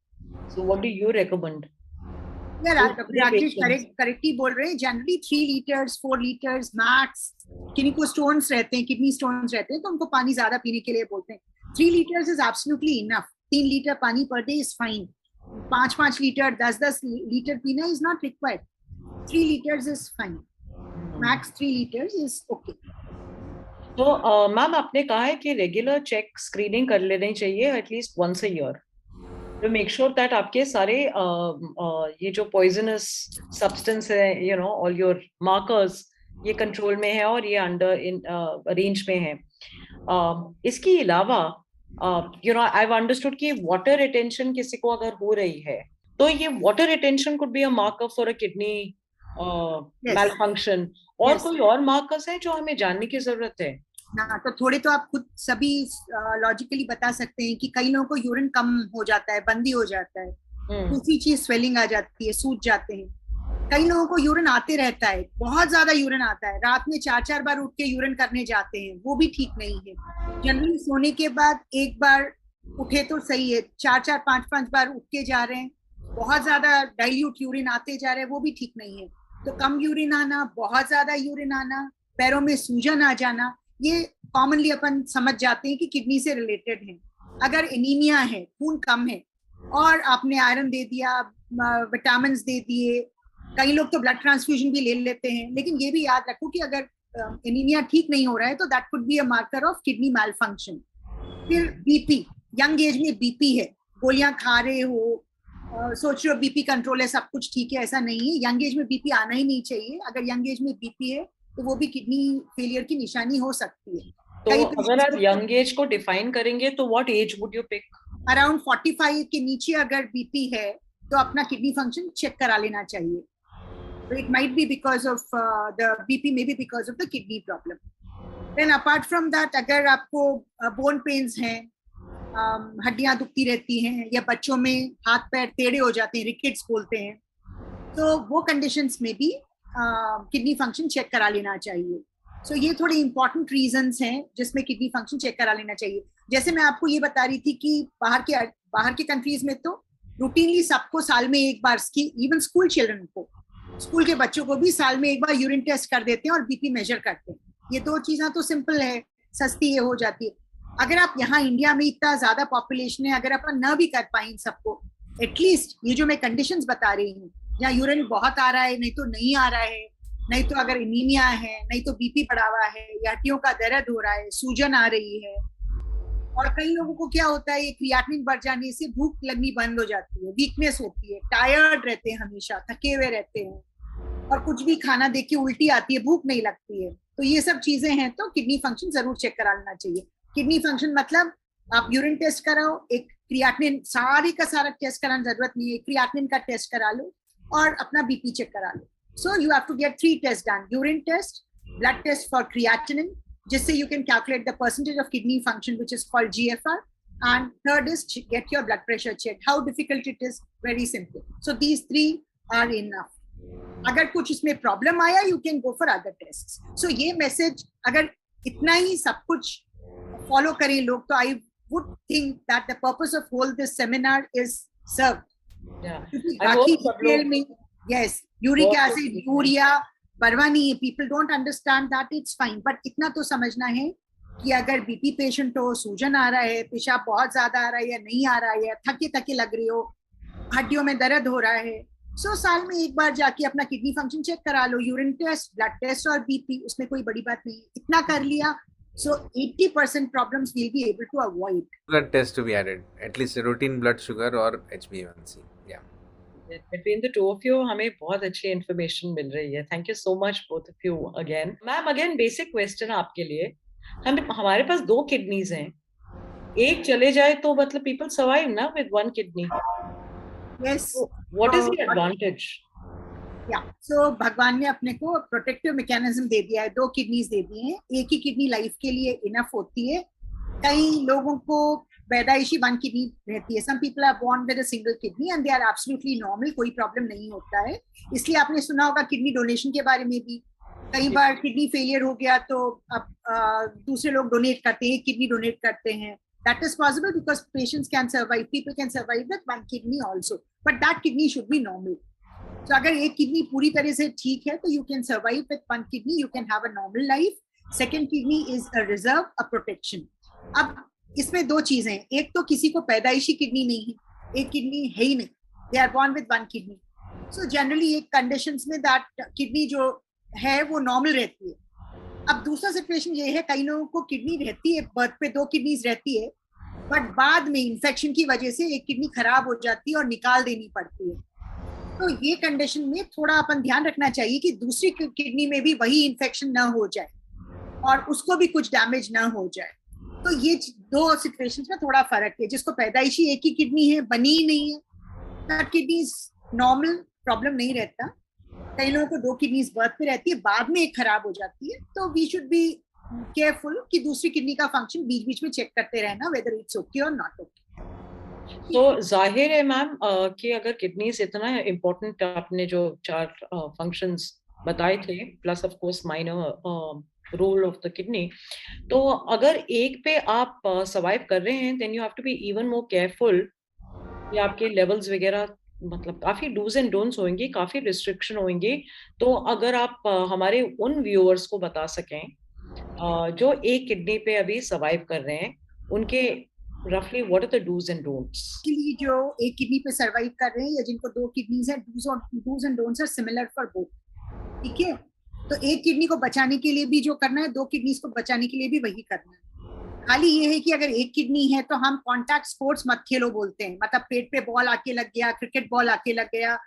So what do you recommend? Rakesh correctly बोल रहे हैं. Generally 3 litres 4 litres max. किन्हीं को स्टोन्स रहते हैं, किडनी स्टोन्स रहते हैं, तो उनको पानी ज्यादा पीने के लिए बोलते हैं. 3 liters is absolutely enough. 3 liter पानी per day is fine. 5 litre 10 litre पीना is not required. 3 liters is fine. Max 3 liters is okay. तो मैम आपने कहा है कि रेगुलर चेक स्क्रीनिंग कर लेनी चाहिए at least once a year to make sure that आपके सारे ये जो पॉइजनस सब्सटेंस है you know all your markers ये कंट्रोल में है और ये अंडर इन रेंज में है. इसके अलावा you know I have understood कि वाटर रिटेंशन किसी को अगर हो रही है तो ये water retention could be a marker for a kidney malfunction और कोई और मार्कर्स हैं जो हमें जानने की जरूरत है? ना तो थोड़े तो आप खुद सभी लॉजिकली बता सकते हैं कि कई लोगों को यूरिन कम हो जाता है, बंदी हो जाता है, दूसरी चीज स्वेलिंग आ जाती है, सूज जाते हैं. कई लोगों को यूरिन आते रहता है, बहुत ज्यादा यूरिन आता है, रात में 4-4 बार उठ के यूरिन करने जाते हैं, वो भी ठीक नहीं है. जनरली सोने के बाद एक बार उठे तो सही है, 4-4 5-5 बार उठ के जा रहे हैं, बहुत ज्यादा डाइल्यूट यूरिन आते जा रहे हैं, वो भी ठीक नहीं है. तो कम यूरिन आना, बहुत ज्यादा यूरिन आना, पैरों में सूजन आ जाना, ये कॉमनली अपन समझ जाते हैं कि किडनी से रिलेटेड है. अगर एनीमिया है, खून कम है और आपने आयरन दे दिया, विटामिन दे दिए, कई लोग तो ब्लड ट्रांसफ्यूजन भी ले लेते हैं, लेकिन ये भी याद रखो कि अगर एनीमिया ठीक नहीं हो रहा है तो that could be a marker of kidney malfunction. फिर बीपी, यंग एज में बीपी है, गोलियां खा रहे हो, सोच रहे हो बीपी कंट्रोल है, सब कुछ ठीक है, ऐसा नहीं है. यंग एज में बीपी आना ही नहीं चाहिए. अगर यंग एज में बीपी है तो वो भी किडनी फेलियर की निशानी हो सकती है. तो अगर आप यंग एज को डिफाइन करेंगे तो what age would you pick? Around 45 के नीचे अगर बीपी है तो अपना किडनी फंक्शन चेक करा लेना चाहिए. It might be because of the BP, maybe because of the kidney problem. Then apart from that, अगर आपको bone pains हैं, हड्डियां दुखती रहती हैं, या बच्चों में हाथ पैर टेढ़े हो जाते हैं, रिकेट्स बोलते हैं, तो वो कंडीशंस में भी किडनी फंक्शन चेक करा लेना चाहिए. सो ये थोड़े इंपॉर्टेंट रीजंस हैं जिसमें किडनी फंक्शन चेक करा लेना चाहिए. जैसे मैं आपको ये बता रही थी कि बाहर के कंट्रीज में तो रूटीनली सबको साल में एक बार, इवन स्कूल चिल्ड्रन को, स्कूल के बच्चों को भी साल में एक बार यूरिन टेस्ट कर देते हैं और बीपी मेजर करते हैं. ये दो चीजें तो सिंपल है, सस्ती है, हो जाती है. अगर आप यहाँ इंडिया में इतना ज्यादा पॉपुलेशन है, अगर अपन न भी कर पाए सबको, एटलीस्ट ये जो मैं कंडीशंस बता रही हूँ, जहाँ यूरिन बहुत आ रहा है, नहीं तो नहीं आ रहा है, नहीं तो अगर एनीमिया है, नहीं तो बीपी बढ़ा हुआ है, या हड्डियों का दर्द हो रहा है, सूजन आ रही है, और कई लोगों को क्या होता है, ये क्रिएटिनिन बढ़ जाने से भूख लगनी बंद हो जाती है, वीकनेस होती है, टायर्ड रहते हैं, हमेशा थके हुए रहते हैं, और कुछ भी खाना देख के उल्टी आती है, भूख नहीं लगती है. तो ये सब चीजें हैं, तो किडनी फंक्शन जरूर चेक करा लेना चाहिए. किडनी फंक्शन मतलब आप यूरिन टेस्ट कराओ, एक क्रिएटिनिन, सारी का सारा टेस्ट कराने जरूरत नहीं है, क्रिएटिनिन का टेस्ट करा लो और अपना बीपी चेक करा लो. So you have to get 3 test done, urine test, blood test for creatinine, जिससे you can calculate the percentage of kidney function, which is called GFR, and third is get your blood pressure checked. How difficult it is? Very simple. So these 3 are enough. अगर कुछ इसमें problem आया, you can go for other tests. So ये message अगर इतना ही सब कुछ follow करें लोग, तो I would think that the purpose of whole this seminar is served. बाकी डिटेल में, yes, uric acid, यूरिया, परवाह नहीं है, people don't understand that, it's fine. But इतना तो समझना है कि अगर बीपी पेशेंट हो, सूजन आ रहा है, पेशाब बहुत ज्यादा आ रहा है या नहीं आ रहा है, या थके थके लग रही हो, हड्डियों में दर्द हो रहा है, सो साल में एक बार जाके अपना किडनी फंक्शन चेक करा लो, यूरिन टेस्ट, ब्लड टेस्ट और बीपी, उसमें कोई बड़ी बात नहीं है. इतना कर लिया, so 80% problems we'll be able to avoid. Blood test to be added, at least routine blood sugar or HbA1c. Yeah. Between the two of you, हमें बहुत अच्छी information मिल रही है. Thank you so much both of you again. Ma'am, again basic question आपके लिए. हमारे पास 2 kidneys हैं. एक चले जाए तो मतलब people survive ना with 1 kidney. Yes. So, what is the advantage? Yeah. So भगवान ने अपने को प्रोटेक्टिव मैकेनिज्म दे दिया है, 2 किडनीज दे दी हैं. एक ही किडनी लाइफ के लिए इनफ होती है. कई लोगों को पैदाइशी 1 किडनी रहती है. Some people are born with a single kidney and they are absolutely normal, कोई प्रॉब्लम नहीं होता है. इसलिए आपने सुना होगा किडनी डोनेशन के बारे में भी. कई बार किडनी फेलियर हो गया तो अब दूसरे लोग डोनेट करते हैं, किडनी डोनेट करते हैं. That is possible because patients can survive, people can survive with 1 kidney also, but that kidney should be normal. So अगर एक किडनी पूरी तरह से ठीक है तो you can survive with 1 kidney, you can have a normal life. Second kidney is a reserve, a protection. अब इसमें दो चीजें हैं, एक तो किसी को पैदाइशी किडनी नहीं है, एक किडनी है ही नहीं, they are born with one kidney. So generally एक कंडीशंस में दैट किडनी जो है वो नॉर्मल रहती है. अब दूसरा सिचुएशन ये है, कई लोगों को किडनी रहती है, बर्थ पे 2 किडनीज रहती है, बट बाद में इंफेक्शन की वजह से एक किडनी खराब हो जाती है और निकाल देनी पड़ती है. तो ये कंडीशन में थोड़ा अपन ध्यान रखना चाहिए कि दूसरी किडनी में भी वही इंफेक्शन ना हो जाए और उसको भी कुछ डैमेज ना हो जाए. तो ये दो सिचुएशंस में थोड़ा फर्क है. जिसको पैदाइशी एक ही किडनी है, बनी ही नहीं है, that kidney is normal, problem नहीं रहता. कई लोगों को 2 किडनीज बर्थ पे रहती है, बाद में एक खराब हो जाती है. तो वी शुड बी केयरफुल कि दूसरी किडनी का फंक्शन बीच बीच में चेक करते रहना, वेदर इट्स ओके और नॉट ओके. तो जाहिर है मैम कि अगर किडनीज इतना इम्पोर्टेंट, आपने जो 4 फंक्शंस बताए थे, plus of course minor role of the kidney, तो अगर एक पे आप सर्वाइव कर रहे हैं, then you have to be even more careful कि आपके लेवल्स वगैरह, मतलब काफी डूज एंड डोंट्स होंगे, काफी रिस्ट्रिक्शन होंगे. तो अगर आप हमारे उन व्यूअर्स को बता सकें जो एक किडनी पे अभी सर्वाइव कर रहे हैं, उनके रफली what are the dos and don'ts? कि जो एक किडनी पे सर्वाइव कर रहे हैं या जिनको 2 किडनीज है, dos and don'ts are similar for both. ठीक है, तो एक किडनी को बचाने के लिए भी जो करना है, 2 किडनीज को बचाने के लिए भी वही करना है. खाली ये है कि अगर एक किडनी है तो हम कॉन्टैक्ट स्पोर्ट्स मत खेलो बोलते हैं, मतलब पेट पे बॉल आके लग गया, क्रिकेट बॉल आके लग गया,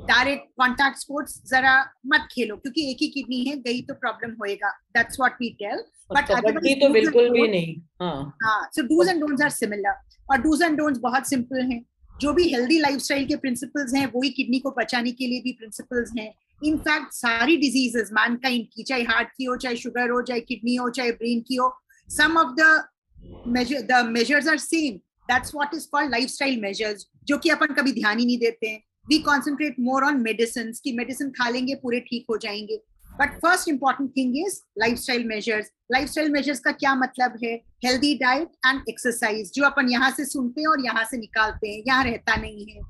डायरेक्ट कॉन्टैक्ट स्पोर्ट्स जरा मत खेलो, क्योंकि एक ही किडनी है, गई तो प्रॉब्लम होएगा. That's what we tell. But kabaddi तो बिल्कुल भी नहीं. हाँ, so dos and don'ts are similar. और डूज एंड डोंट्स बहुत सिंपल हैं. जो भी हेल्दी लाइफस्टाइल के प्रिंसिपल्स हैं, वही किडनी को बचाने के लिए भी प्रिंसिपल्स हैं. इनफैक्ट सारी डिजीजेस मैनकाइंड की, चाहे हार्ट की हो, चाहे शुगर हो, चाहे किडनी हो, चाहे ब्रेन की हो, some of the measures are same. That's what is called lifestyle measures, जो कि अपन कभी ध्यान ही नहीं देते हैं. We concentrate more on medicines, कि medicine खा लेंगे पूरे ठीक हो जाएंगे. But first important thing is lifestyle measures. Lifestyle measures का क्या मतलब है? Healthy diet and exercise, जो अपन यहाँ से सुनते हैं और यहाँ से निकालते हैं, यहाँ रहता नहीं है.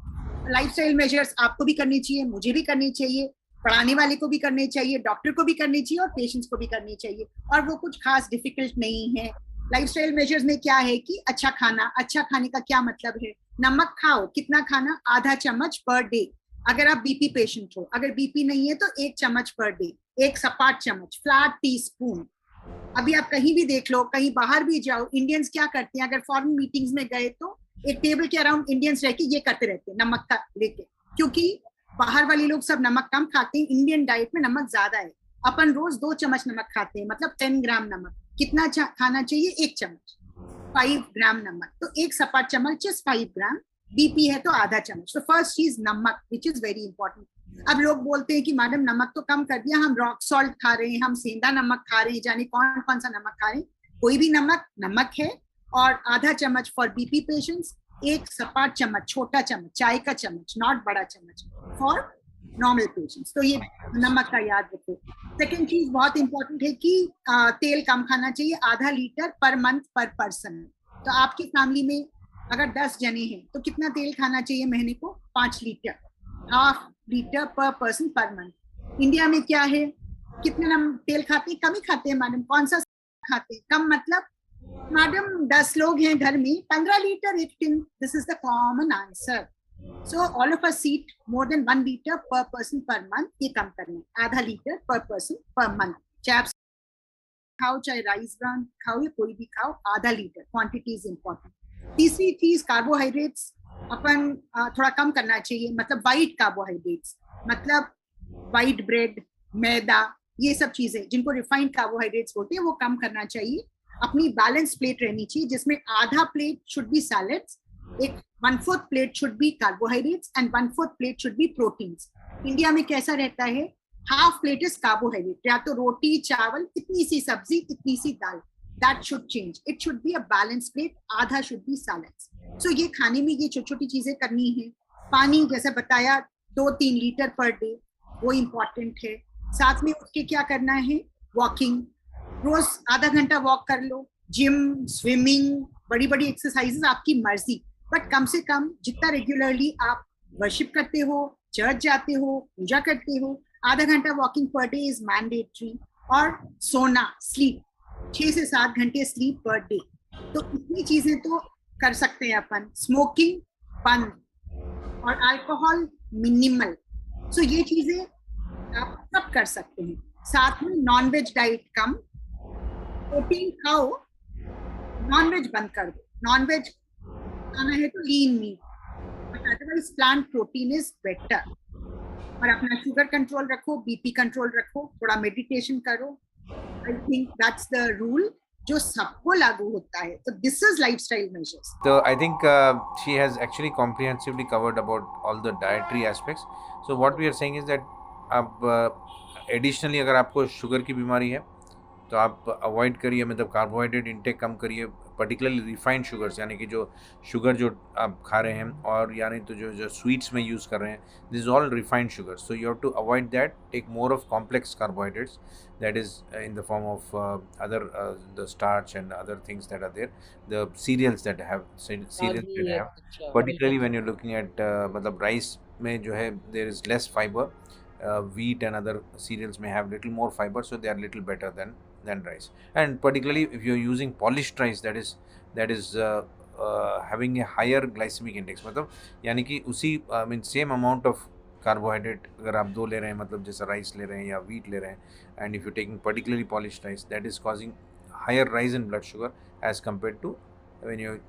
Lifestyle measures आपको भी करनी चाहिए, मुझे भी करनी चाहिए, पढ़ाने वाले को भी करने चाहिए, डॉक्टर को भी करनी चाहिए और पेशेंट्स को भी करनी चाहिए. और वो कुछ खास डिफिकल्ट नहीं है. लाइफस्टाइल मेजर्स में क्या है कि अच्छा खाना. अच्छा खाने का क्या मतलब है? नमक खाओ. कितना खाना? आधा चम्मच पर डे. अगर आप बीपी पेशेंट हो, अगर बीपी नहीं है तो 1 चम्मच पर डे, 1 सपाट चम्मच, फ्लैट टीस्पून. अभी आप कहीं भी देख लो, कहीं बाहर भी जाओ, इंडियंस क्या करते हैं, अगर फॉरेन मीटिंग्स में गए तो एक टेबल के अराउंड इंडियंस रह के ये करते रहते हैं, नमक का लेके. क्योंकि बाहर वाले लोग सब नमक कम खाते हैं, इंडियन डाइट में नमक ज्यादा है. अपन रोज 2 चम्मच नमक खाते हैं, मतलब 10 ग्राम नमक. कितना खाना चाहिए? 1 चम्मच, 5 ग्राम नमक. तो 1 सपाट चम्मच 5 ग्राम. बीपी है तो आधा चम्मच. तो फर्स्ट चीज नमक, विच इज वेरी इंपॉर्टेंट. अब लोग बोलते हैं कि मैडम नमक तो कम कर दिया, हम रॉक सॉल्ट खा रहे हैं, हम सेंधा नमक खा रहे हैं, जाने कौन कौन सा नमक खा रहे हैं. कोई भी नमक नमक है. और आधा चम्मच फॉर बीपी पेशेंट्स, 1 सपाट चम्मच, छोटा चम्मच, चाय का चम्मच, नॉट बड़ा चम्मच, फॉर नॉर्मल पेशेंट्स. तो ये नमक का याद रखो. सेकेंड चीज बहुत इंपॉर्टेंट है कि तेल कम खाना चाहिए, आधा लीटर पर मंथ पर पर्सन. तो आपकी फैमिली में अगर 10 जने हैं तो कितना तेल खाना चाहिए महीने को? 5 लीटर, हाफ लीटर पर पर्सन पर मंथ. इंडिया में क्या है, कितना तेल खाते हैं? कम ही खाते हैं मैडम. कौन सा खाते हैं? कम मतलब मैडम 10 लोग हैं घर में, 15 लीटर एक tin. This is the common answer. So all of us eat more than 1 liter per person per month. ये कम करना है, आधा litre per person per month. चाहे आप खाओ, चाहे राइस ब्रान खाओ या कोई भी खाओ, आधा लीटर. Quantity is important. तीसरी चीज कार्बोहाइड्रेट्स अपन थोड़ा कम करना चाहिए. मतलब वाइट कार्बोहाइड्रेट्स, मतलब वाइट ब्रेड, मैदा, ये सब चीजें जिनको रिफाइंड कार्बोहाइड्रेट्स बोलते हैं, वो कम करना चाहिए. अपनी बैलेंस प्लेट रहनी चाहिए, जिसमें आधा प्लेट शुड बी सैलेड्स, एक 1/4 plate should be carbohydrates and 1/4 plate should be proteins. India में कैसा रहता है, हाफ प्लेट इज कार्बोहाइड्रेट, या तो रोटी चावल, इतनी सी सब्जी, इतनी सी दाल. That should change. It should be a balance plate, आधा शुड बी सैलेड्स. सो ये खाने में ये छोटी छोटी चीजें करनी है. पानी जैसे बताया 2-3 लीटर पर डे, वो इम्पोर्टेंट है. साथ में उसके क्या करना है, वॉकिंग. रोज आधा घंटा वॉक कर लो. जिम, स्विमिंग, बड़ी बड़ी एक्सरसाइजेस आपकी मर्जी, बट कम से कम जितना रेगुलरली आप वर्शिप करते हो, चर्च जाते हो, पूजा करते हो, आधा घंटा walking per day is mandatory. और सोना, स्लीप, 6 से 7 घंटे स्लीप पर डे. तो इतनी चीजें तो कर सकते हैं अपन. स्मोकिंग बंद और अल्कोहल मिनिमल. सो ये चीजें आप सब कर सकते हैं. साथ में नॉनवेज डाइट कम, प्रोटीन खाओ, नॉनवेज बंद कर दो. नॉनवेज खाना है तो lean meat, but otherwise plant protein is better. और अपना शुगर कंट्रोल रखो, बीपी कंट्रोल रखो, थोड़ा मेडिटेशन करो. I think that's the rule जो सबको लागू होता है. तो this is lifestyle measures. So I think she has actually comprehensively covered about all the dietary aspects. So what we are saying is that अब एडिशनली अगर आपको शुगर की बीमारी है तो आप अवॉइड करिए, मतलब कार्बोहाइड्रेट इंटेक कम करिए, पर्टिकुलरली रिफाइंड शुगर्स, यानी कि जो शुगर जो आप खा रहे हैं और यानी तो जो स्वीट्स में यूज़ कर रहे हैं, this is all refined sugar. So you have to avoid that. Take more of complex carbohydrates, that is in the form of other the starch and other things that are there, the cereals that have particularly when you're looking at matlab rice mein jo hai there is less fiber. Wheat and other cereals may have little more fiber, so they are little better than rice. And particularly if you're using polished rice, that is having a higher glycemic index, matlab yani ki usi same amount of carbohydrate अगर आप दो ले रहे हैं, मतलब जैसे rice ले रहे हैं या वीट ले रहे हैं, and if you taking particularly polished rice, that is causing higher rise in blood sugar as compare to when you're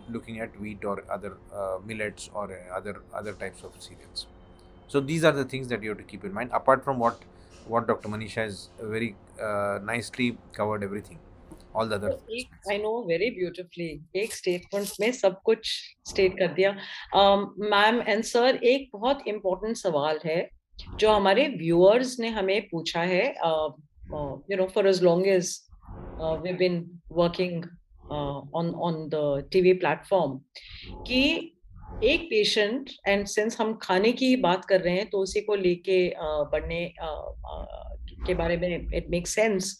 looking at wheat or other millets or other types of cereals. So these are the things that you have to keep in mind, apart from what Dr. Manisha has very nicely covered everything, all the other things. I know very beautifully. एक statement में सब कुछ state कर दिया. Ma'am and sir, एक बहुत important सवाल है जो हमारे व्यूअर्स ने हमें पूछा है. You know, for as long as we been working on the TV platform, कि एक पेशेंट, एंड सिंस हम खाने की बात कर रहे हैं तो उसी को लेके बढ़ने के बारे में it make sense.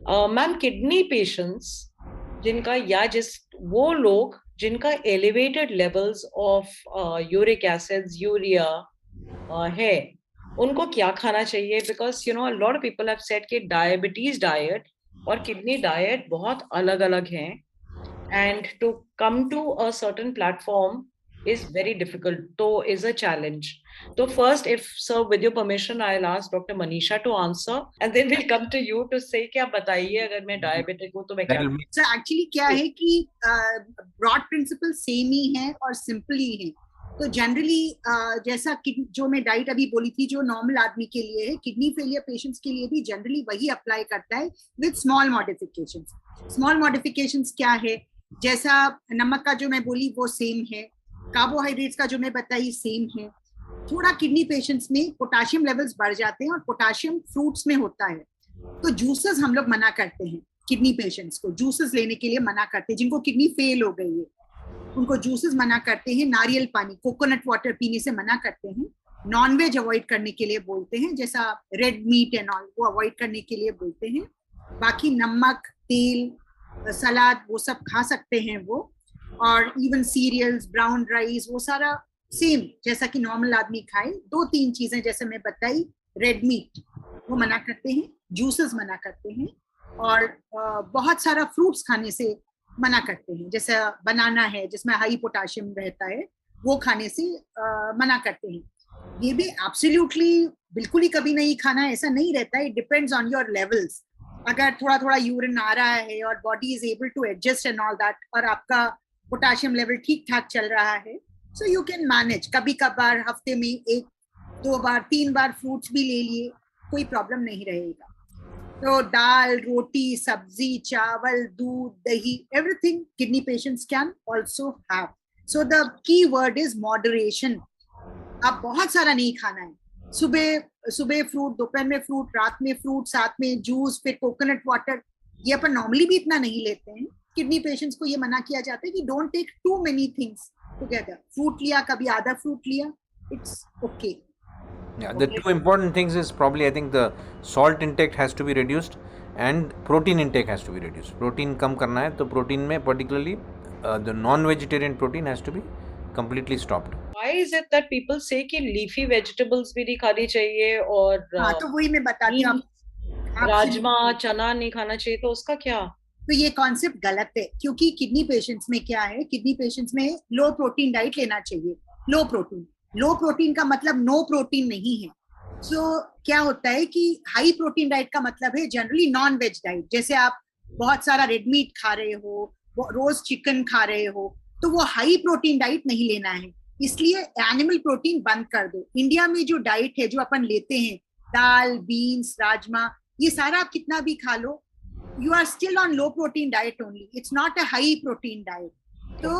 Ma'am, kidney patients जिनका या जिस वो लोग जिनका elevated levels of uric acids, urea है, उनको क्या खाना चाहिए? Because you know a lot of people have said कि डायबिटीज डाइट और किडनी डाइट बहुत अलग अलग हैं, and to come to a certain platform is very difficult, so is a challenge. So first, if sir, with your permission, I'll ask Dr. Manisha to answer, and then we'll come to you to say कि आप बताइए अगर मैं diabetic हूँ तो मैं क्या. So actually क्या है कि broad principle same ही है और simple ही है. तो जनरली जैसा जो मैं डाइट अभी बोली थी जो नॉर्मल आदमी के लिए है, किडनी फेलियर पेशेंट्स के लिए भी जनरली वही अप्लाई करता है with small modifications. Small modifications क्या है? जैसा नमक का जो मैं बोली वो सेम है, कार्बोहाइड्रेट्स का जो मैं बताई सेम है. थोड़ा किडनी पेशेंट्स में पोटाशियम लेवल्स बढ़ जाते हैं और पोटाशियम फ्रूट्स में होता है, तो जूसेस हम लोग मना करते हैं. किडनी पेशेंट्स को जूसेस लेने के लिए मना करते हैं. जिनको किडनी फेल हो गई है उनको जूसेस मना करते हैं. नारियल पानी, कोकोनट वाटर पीने से मना करते हैं. नॉनवेज अवॉइड करने के लिए बोलते हैं, जैसा रेड मीट एंड ऑल, वो अवॉइड करने के लिए बोलते हैं. बाकी नमक, तेल, सलाद वो सब खा सकते हैं वो. और इवन सीरियल्स, ब्राउन राइस, वो सारा सेम जैसा कि नॉर्मल आदमी खाए. 2-3 चीजें जैसे मैं बताई, रेड मीट वो मना करते हैं, जूसेस मना करते हैं, और बहुत सारा फ्रूट्स खाने से मना करते हैं. जैसे बनाना है जिसमें हाई पोटाशियम रहता है, वो खाने से मना करते हैं. ये भी एब्सोल्युटली बिल्कुल ही कभी नहीं खाना, ऐसा नहीं रहता है. It depends on your levels. अगर थोड़ा थोड़ा यूरिन आ रहा है और body is able to adjust and all that, और आपका पोटाशियम लेवल ठीक ठाक चल रहा है, सो यू कैन मैनेज. कभी कभार हफ्ते में 1-2 बार 3 बार फ्रूट्स भी ले लिए, कोई प्रॉब्लम नहीं रहेगा. तो दाल, रोटी, सब्जी, चावल, दूध, दही, everything kidney patients can also have. So the key word is moderation. आप बहुत सारा नहीं खाना है. सुबह फ्रूट, दोपहर में फ्रूट, रात में फ्रूट, साथ में जूस, फिर कोकोनट वाटर. ये अपन नॉर्मली भी इतना नहीं लेते हैं. किडनी पेशेंट्स को ये मना किया जाता है कि don't take too many things together. Fruit लिया, कभी आधा फ्रूट लिया, it's okay. Yeah, the two important things is probably, I think, the salt intake has to be reduced and protein intake has to be reduced. Protein कम करना है, तो protein में particularly the non-vegetarian protein has to be completely stopped. Why is it that people say कि leafy vegetables भी नहीं खानी चाहिए और हाँ, तो वही मैं बताती हूँ. राजमा, चना नहीं खाना चाहिए, तो उसका क्या? तो ये कॉन्सेप्ट गलत है, क्योंकि किडनी पेशेंट्स में क्या है, किडनी पेशेंट्स में लो प्रोटीन डाइट लेना चाहिए। लो प्रोटीन का मतलब नो प्रोटीन नहीं है। सो क्या होता है कि हाई प्रोटीन डाइट का मतलब है जनरली नॉन वेज डाइट। जैसे आप बहुत सारा रेड मीट खा रहे हो, रोज चिकन खा रहे हो, तो वो हाई प्रोटीन डाइट नहीं लेना है। इसलिए एनिमल प्रोटीन बंद कर दो। इंडिया में जो डाइट है, जो अपन लेते हैं, दाल, बीन्स, राजमा, ये सारा आप कितना भी खा लो, you are still on low protein diet only. It's not a high protein diet. तो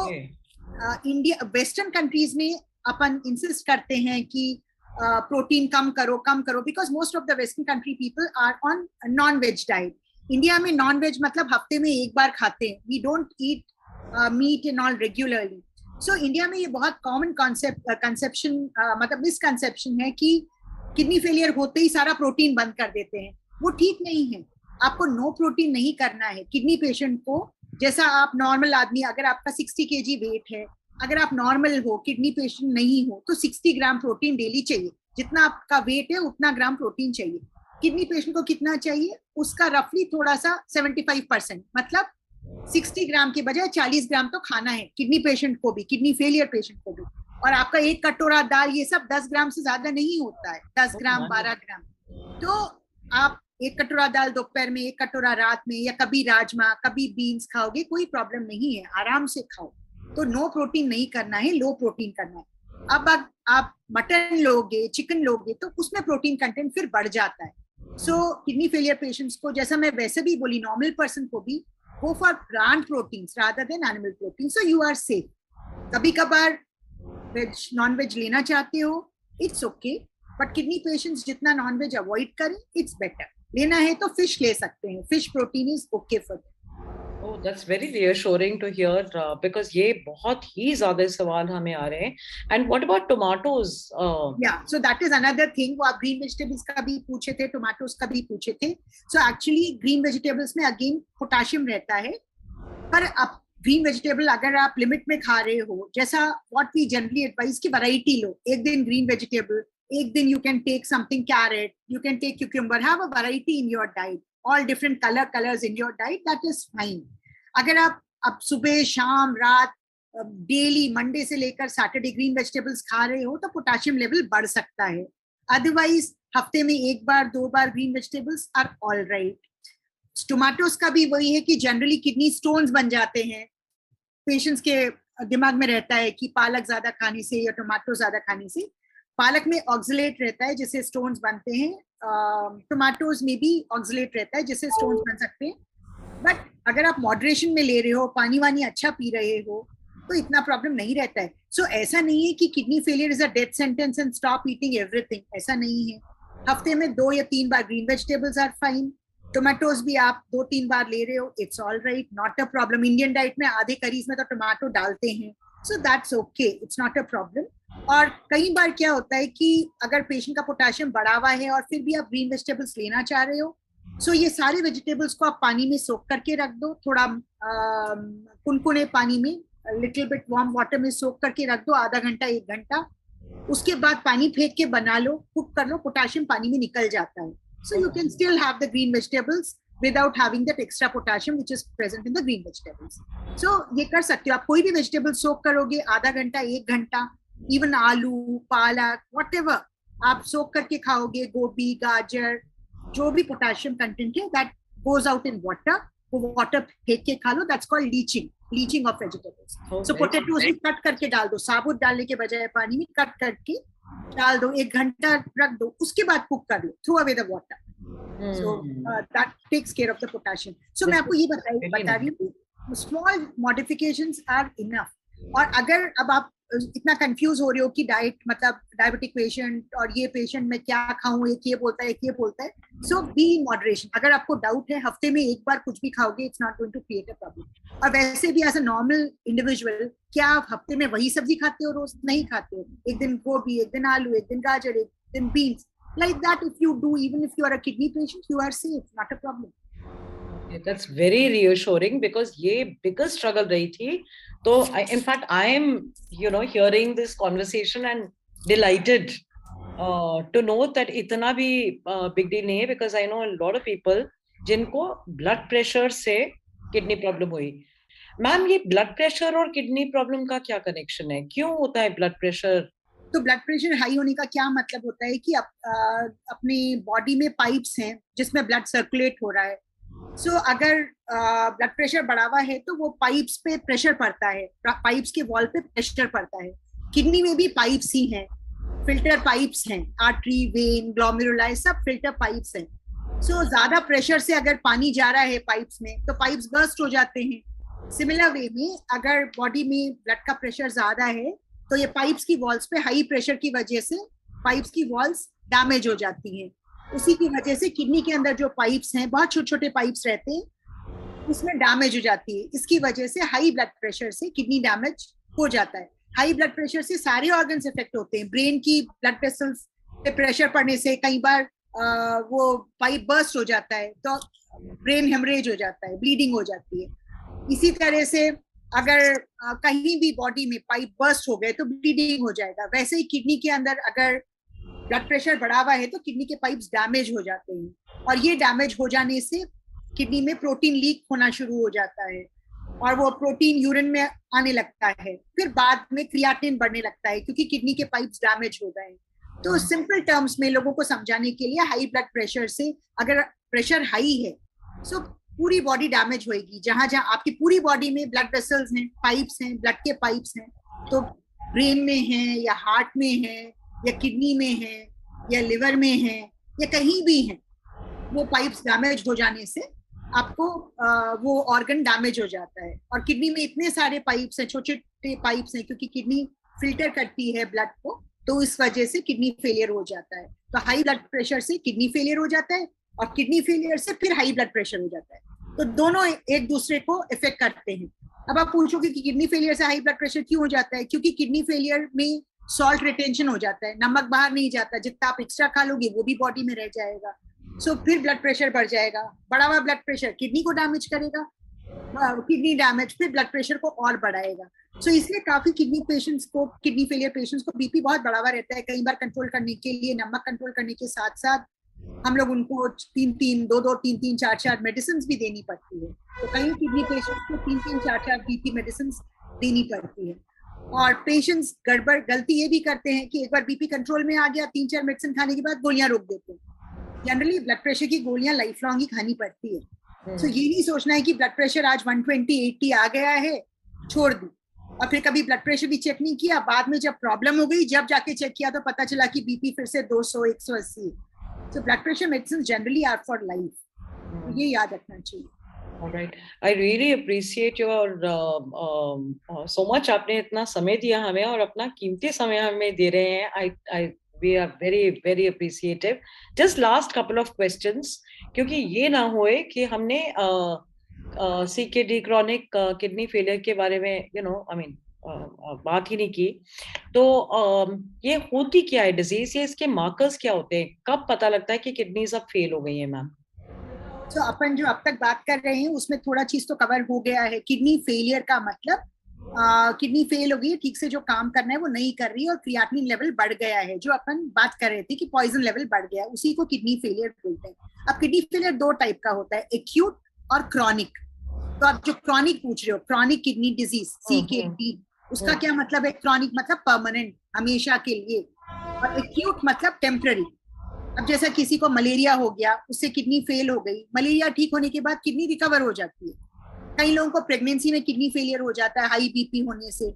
इंडिया, वेस्टर्न कंट्रीज में अपन इंसिस्ट करते हैं कि प्रोटीन कम करो, because most of the western country people are on non veg diet. India में non veg मतलब हफ्ते में एक बार खाते हैं। We don't eat meat and all regularly. So India में ये बहुत कॉमन कंसेप्शन, मतलब मिसकंसेप्शन है कि किडनी फेलियर होते ही सारा प्रोटीन बंद कर देते हैं। वो ठीक नहीं है। आपको नो प्रोटीन नहीं करना है। किडनी पेशेंट को, जैसा आप नॉर्मल आदमी, अगर आपका 60 kg वेट है, अगर आप नॉर्मल हो, किडनी पेशेंट नहीं हो, तो 60 ग्राम प्रोटीन डेली चाहिए। जितना आपका वेट है उतना ग्राम प्रोटीन चाहिए। किडनी पेशेंट को कितना चाहिए, उसका रफली थोड़ा सा 75%, मतलब 60 ग्राम के बजाय 40 ग्राम तो खाना है किडनी पेशेंट को भी, किडनी फेलियर पेशेंट को भी। और आपका एक कटोरा दाल, ये सब 10 ग्राम से ज्यादा नहीं होता है, 10 ग्राम 12 ग्राम। तो आप एक कटोरा दाल दोपहर में, एक कटोरा रात में, या कभी राजमा, कभी बीन्स खाओगे, कोई प्रॉब्लम नहीं है, आराम से खाओ। तो नो प्रोटीन नहीं करना है, लो प्रोटीन करना है। अब आप मटन लोगे, चिकन लोगे, तो उसमें प्रोटीन कंटेंट फिर बढ़ जाता है। सो किडनी फेलियर पेशेंट्स को, जैसा मैं वैसे भी बोली, नॉर्मल पर्सन को भी go for plant proteins rather than animal protein, so you are safe. कभी कभार वेज नॉन वेज लेना चाहते हो, it's okay, but kidney patients जितना नॉन वेज अवॉइड करें, इट्स बेटर। लेना है तो फिश ले सकते हैं, fish protein is okay for. Oh, that's very reassuring to hear, because ये बहुत ही ज्यादा सवाल हमें आ रहे हैं. And what about tomatoes? Yeah, so that is another thing. वो आप green vegetables का भी पूछे थे, tomatoes का भी पूछे थे. So actually green vegetables में again potassium रहता है, पर अब ग्रीन वेजिटेबल अगर आप लिमिट में खा रहे हो, जैसा व्हाट वी जनरली एडवाइज की वैरायटी लो। एक दिन ग्रीन वेजिटेबल, एक दिन you can take something carrot, you can take cucumber, have a variety in your diet, all different colours in your diet, that is fine. अगर आप अब सुबह शाम रात डेली मंडे से लेकर सैटरडे ग्रीन वेजिटेबल्स खा रहे हो, तो पोटेशियम लेवल बढ़ सकता है। अदरवाइज हफ्ते में एक बार 2 बार green vegetables are all right. Tomatoes का भी वही है कि जनरली किडनी स्टोन्स बन जाते हैं। पेशेंट्स के दिमाग में रहता है कि पालक ज्यादा खाने से या टोमेटो ज्यादा खाने से, पालक में ऑक्सलेट रहता है जिससे स्टोन्स बनते हैं, टोमेटोज में भी ऑक्सलेट रहता है जिससे स्टोन्स बन सकते हैं। बट अगर आप मॉडरेशन में ले रहे हो, पानी वानी अच्छा पी रहे हो, तो इतना प्रॉब्लम नहीं रहता है। सो ऐसा नहीं है कि kidney failure is a death sentence and stop eating everything, ऐसा नहीं है। हफ्ते में 2 या 3 बार green vegetables are fine. Tomatoes भी आप 2-3 बार ले रहे हो, it's all right, not a problem. Indian diet में आधे करीज में तो टोमेटो डालते हैं, so that's okay, it's not a problem. और कई बार क्या होता है कि अगर पेशेंट का पोटेशियम बढ़ा हुआ है और फिर भी आप ग्रीन वेजिटेबल्स लेना चाह रहे हो, सो ये सारे वेजिटेबल्स को आप पानी में सोक करके रख दो, थोड़ा कुनकुने पानी में, लिटिल बिट वार्म वाटर में सोक करके रख दो, आधा घंटा 1 घंटा। उसके बाद पानी फेंक के बना लो, कुक कर लो, पोटेशियम पानी में निकल जाता है। So you can still have the green vegetables without having that extra potassium which is present in the green vegetables. So ये कर सकते हो आप। कोई भी vegetable soak करोगे आधा घंटा 1 घंटा, even आलू, पालक, whatever आप soak करके खाओगे, गोभी, गाजर, जो भी potassium content है that goes out in water, वो water फेंक के खा लो, that's called leaching of vegetables. So potatoes भी cut करके डाल दो, साबुत डालने के बजाय पानी में कट करके डाल दो, 1 घंटा रख दो, उसके बाद कुक कर लो, throw away the water. So that takes care of the potassium. So मैं आपको ये बता रही हूँ, स्मॉल मॉडिफिकेशंस आर इनफ। और अगर अब आप इतना कंफ्यूज हो रहे हो कि डाइट मतलब डायबिटिक पेशेंट और ये पेशेंट में क्या खाऊं, एक ये बोलता है एक ये बोलता है, सो बी इन मॉडरेशन। अगर आपको डाउट है, हफ्ते में 1 बार कुछ भी खाओगे, it's not going to create a problem. और वैसे भी एज अ नॉर्मल इंडिविजुअल, क्या आप हफ्ते में वही सब्जी खाते हो, रोज नहीं खाते हो? एक दिन गोभी, एक दिन आलू, एक दिन गाजर, एक दिन beans, like that if you do, even if you are a kidney patient, you are safe, not a problem. That's very reassuring because ये biggest struggle रही थी। तो in fact I am hearing this conversation and delighted to know that इतना भी big deal नहीं है, because I know a lot of people जिनको blood pressure से किडनी प्रॉब्लम हुई। मैम, ये ब्लड प्रेशर और किडनी प्रॉब्लम का क्या कनेक्शन है? क्यों होता है ब्लड प्रेशर? तो ब्लड प्रेशर हाई होने का क्या मतलब होता है कि अपनी बॉडी में पाइप्स हैं जिसमें ब्लड सर्कुलेट हो रहा है। सो अगर ब्लड प्रेशर बढ़ा हुआ है तो वो पाइप्स पे प्रेशर पड़ता है, पाइप्स के वॉल पे प्रेशर पड़ता है। किडनी में भी पाइप्स ही हैं, फिल्टर पाइप्स हैं, आर्टरी, वेन, ग्लोमेरुलाई, सब फिल्टर पाइप्स हैं। सो ज्यादा प्रेशर से अगर पानी जा रहा है पाइप्स में तो पाइप्स बर्स्ट हो जाते हैं। सिमिलर वे में अगर बॉडी में ब्लड का प्रेशर ज्यादा है तो ये पाइप्स की वॉल्स पे हाई प्रेशर की वजह से पाइप्स की वॉल्स डैमेज हो जाती हैं। उसी की वजह से किडनी के अंदर जो पाइप्स हैं, बहुत छोटे छोटे पाइप्स रहते हैं, उसमें डैमेज हो जाती है। इसकी वजह से हाई ब्लड प्रेशर से किडनी डैमेज हो जाता है। हाई ब्लड प्रेशर से सारे ऑर्गन्स इफेक्ट होते हैं। ब्रेन की ब्लड वेसल्स पे प्रेशर पड़ने से कई बार वो पाइप बर्स्ट हो जाता है तो ब्रेन हेमरेज हो जाता है, ब्लीडिंग हो जाती है। इसी तरह से अगर कहीं भी बॉडी में पाइप बर्स्ट हो गए तो ब्लीडिंग हो जाएगा। वैसे ही किडनी के अंदर अगर ब्लड प्रेशर बढ़ा हुआ है तो किडनी के पाइप्स डैमेज हो जाते हैं, और ये डैमेज हो जाने से किडनी में प्रोटीन लीक होना शुरू हो जाता है और वो प्रोटीन यूरिन में आने लगता है। फिर बाद में क्रियाटिन बढ़ने लगता है क्योंकि किडनी के पाइप्स डैमेज हो गए। तो सिंपल टर्म्स में लोगों को समझाने के लिए, हाई ब्लड प्रेशर से अगर प्रेशर हाई है सो पूरी बॉडी डैमेज होगी। जहां जहां आपकी पूरी बॉडी में ब्लड वेसल्स हैं, पाइप्स हैं, ब्लड के पाइप्स हैं, तो ब्रेन में हैं या हार्ट में हैं या किडनी में हैं या लिवर में हैं या कहीं भी हैं, वो पाइप्स डैमेज हो जाने से आपको वो ऑर्गन डैमेज हो जाता है। और किडनी में इतने सारे पाइप्स हैं, छोटे छोटे पाइप्स हैं, क्योंकि किडनी फिल्टर करती है ब्लड को, तो इस वजह से किडनी फेलियर हो जाता है। तो हाई ब्लड प्रेशर से किडनी फेलियर हो जाता है और किडनी फेलियर से फिर हाई ब्लड प्रेशर हो जाता है। तो दोनों एक दूसरे को इफेक्ट करते हैं। अब आप पूछोगे कि किडनी फेलियर से हाई ब्लड प्रेशर क्यों हो जाता है? क्योंकि किडनी फेलियर में सॉल्ट रिटेंशन हो जाता है, नमक बाहर नहीं जाता, जितना आप एक्स्ट्रा खा लोगे वो भी बॉडी में रह जाएगा। सो फिर ब्लड प्रेशर बढ़ जाएगा। बढ़ा हुआ ब्लड प्रेशर किडनी को डैमेज करेगा, किडनी डैमेज फिर ब्लड प्रेशर को और बढ़ाएगा। सो इसलिए काफी किडनी पेशेंट्स को, किडनी फेलियर पेशेंट्स को बीपी बहुत बढ़ा हुआ रहता है। कई बार कंट्रोल करने के लिए, नमक कंट्रोल करने के साथ साथ हम लोग उनको 3-3 4 मेडिसिन भी देनी पड़ती है। तो कई किडनी पेशेंट्स को 3-3 4 बीपी मेडिसिन देनी पड़ती है। और पेशेंट्स गलती ये भी करते हैं कि एक बार बीपी कंट्रोल में आ गया, 3-4 मेडिसिन खाने के बाद गोलियां रोक देते हैं। जनरली ब्लड प्रेशर की गोलियां लाइफ लॉन्ग ही खानी पड़ती है। तो ये नहीं सोचना है कि ब्लड प्रेशर आज 120/80 आ गया है, छोड़ दी, और फिर कभी ब्लड प्रेशर भी चेक नहीं किया। बाद में जब प्रॉब्लम हो गई, जब जाके चेक किया तो पता चला कि बीपी फिर से 200-180। So blood pressure medicines generally are for life. ये याद रखना चाहिए। All right. I really appreciate your so much. आपने इतना समय दिया हमें और अपना कीमती समय हमें दे रहे हैं। We are very appreciative. Just last couple of questions, क्योंकि ये ना होए कि हमने CKD chronic kidney failure के बारे में बात ही नहीं की। तो ये होती क्या है डिजीज, ये इसके मार्कर्स क्या होते हैं? कब पता लगता है कि किडनीज अब फेल हो गई है मैम? तो अपन जो अब तक बात कर रहे हैं उसमें थोड़ा चीज तो कवर हो गया है। किडनी फेलियर का मतलब किडनी फेल हो गई है, ठीक से जो काम करना है वो नहीं कर रही है और क्रियाटिनिन लेवल बढ़ गया है। जो अपन बात कर रहे थे कि पॉइजन लेवल बढ़ गया है, उसी को किडनी फेलियर बोलते हैं। अब किडनी फेलियर दो टाइप का होता है, एक्यूट और क्रॉनिक। तो आप जो क्रॉनिक पूछ रहे हो, क्रॉनिक किडनी डिजीज CKD, उसका क्या मतलब है? क्रॉनिक मतलब परमानेंट, हमेशा के लिए, और एक्यूट मतलब टेम्पररी। अब जैसा किसी को मलेरिया हो गया, उससे किडनी फेल हो गई, मलेरिया ठीक होने के बाद किडनी रिकवर हो जाती है। कई लोगों को प्रेगनेंसी में किडनी फेलियर हो जाता है हाई बीपी होने से,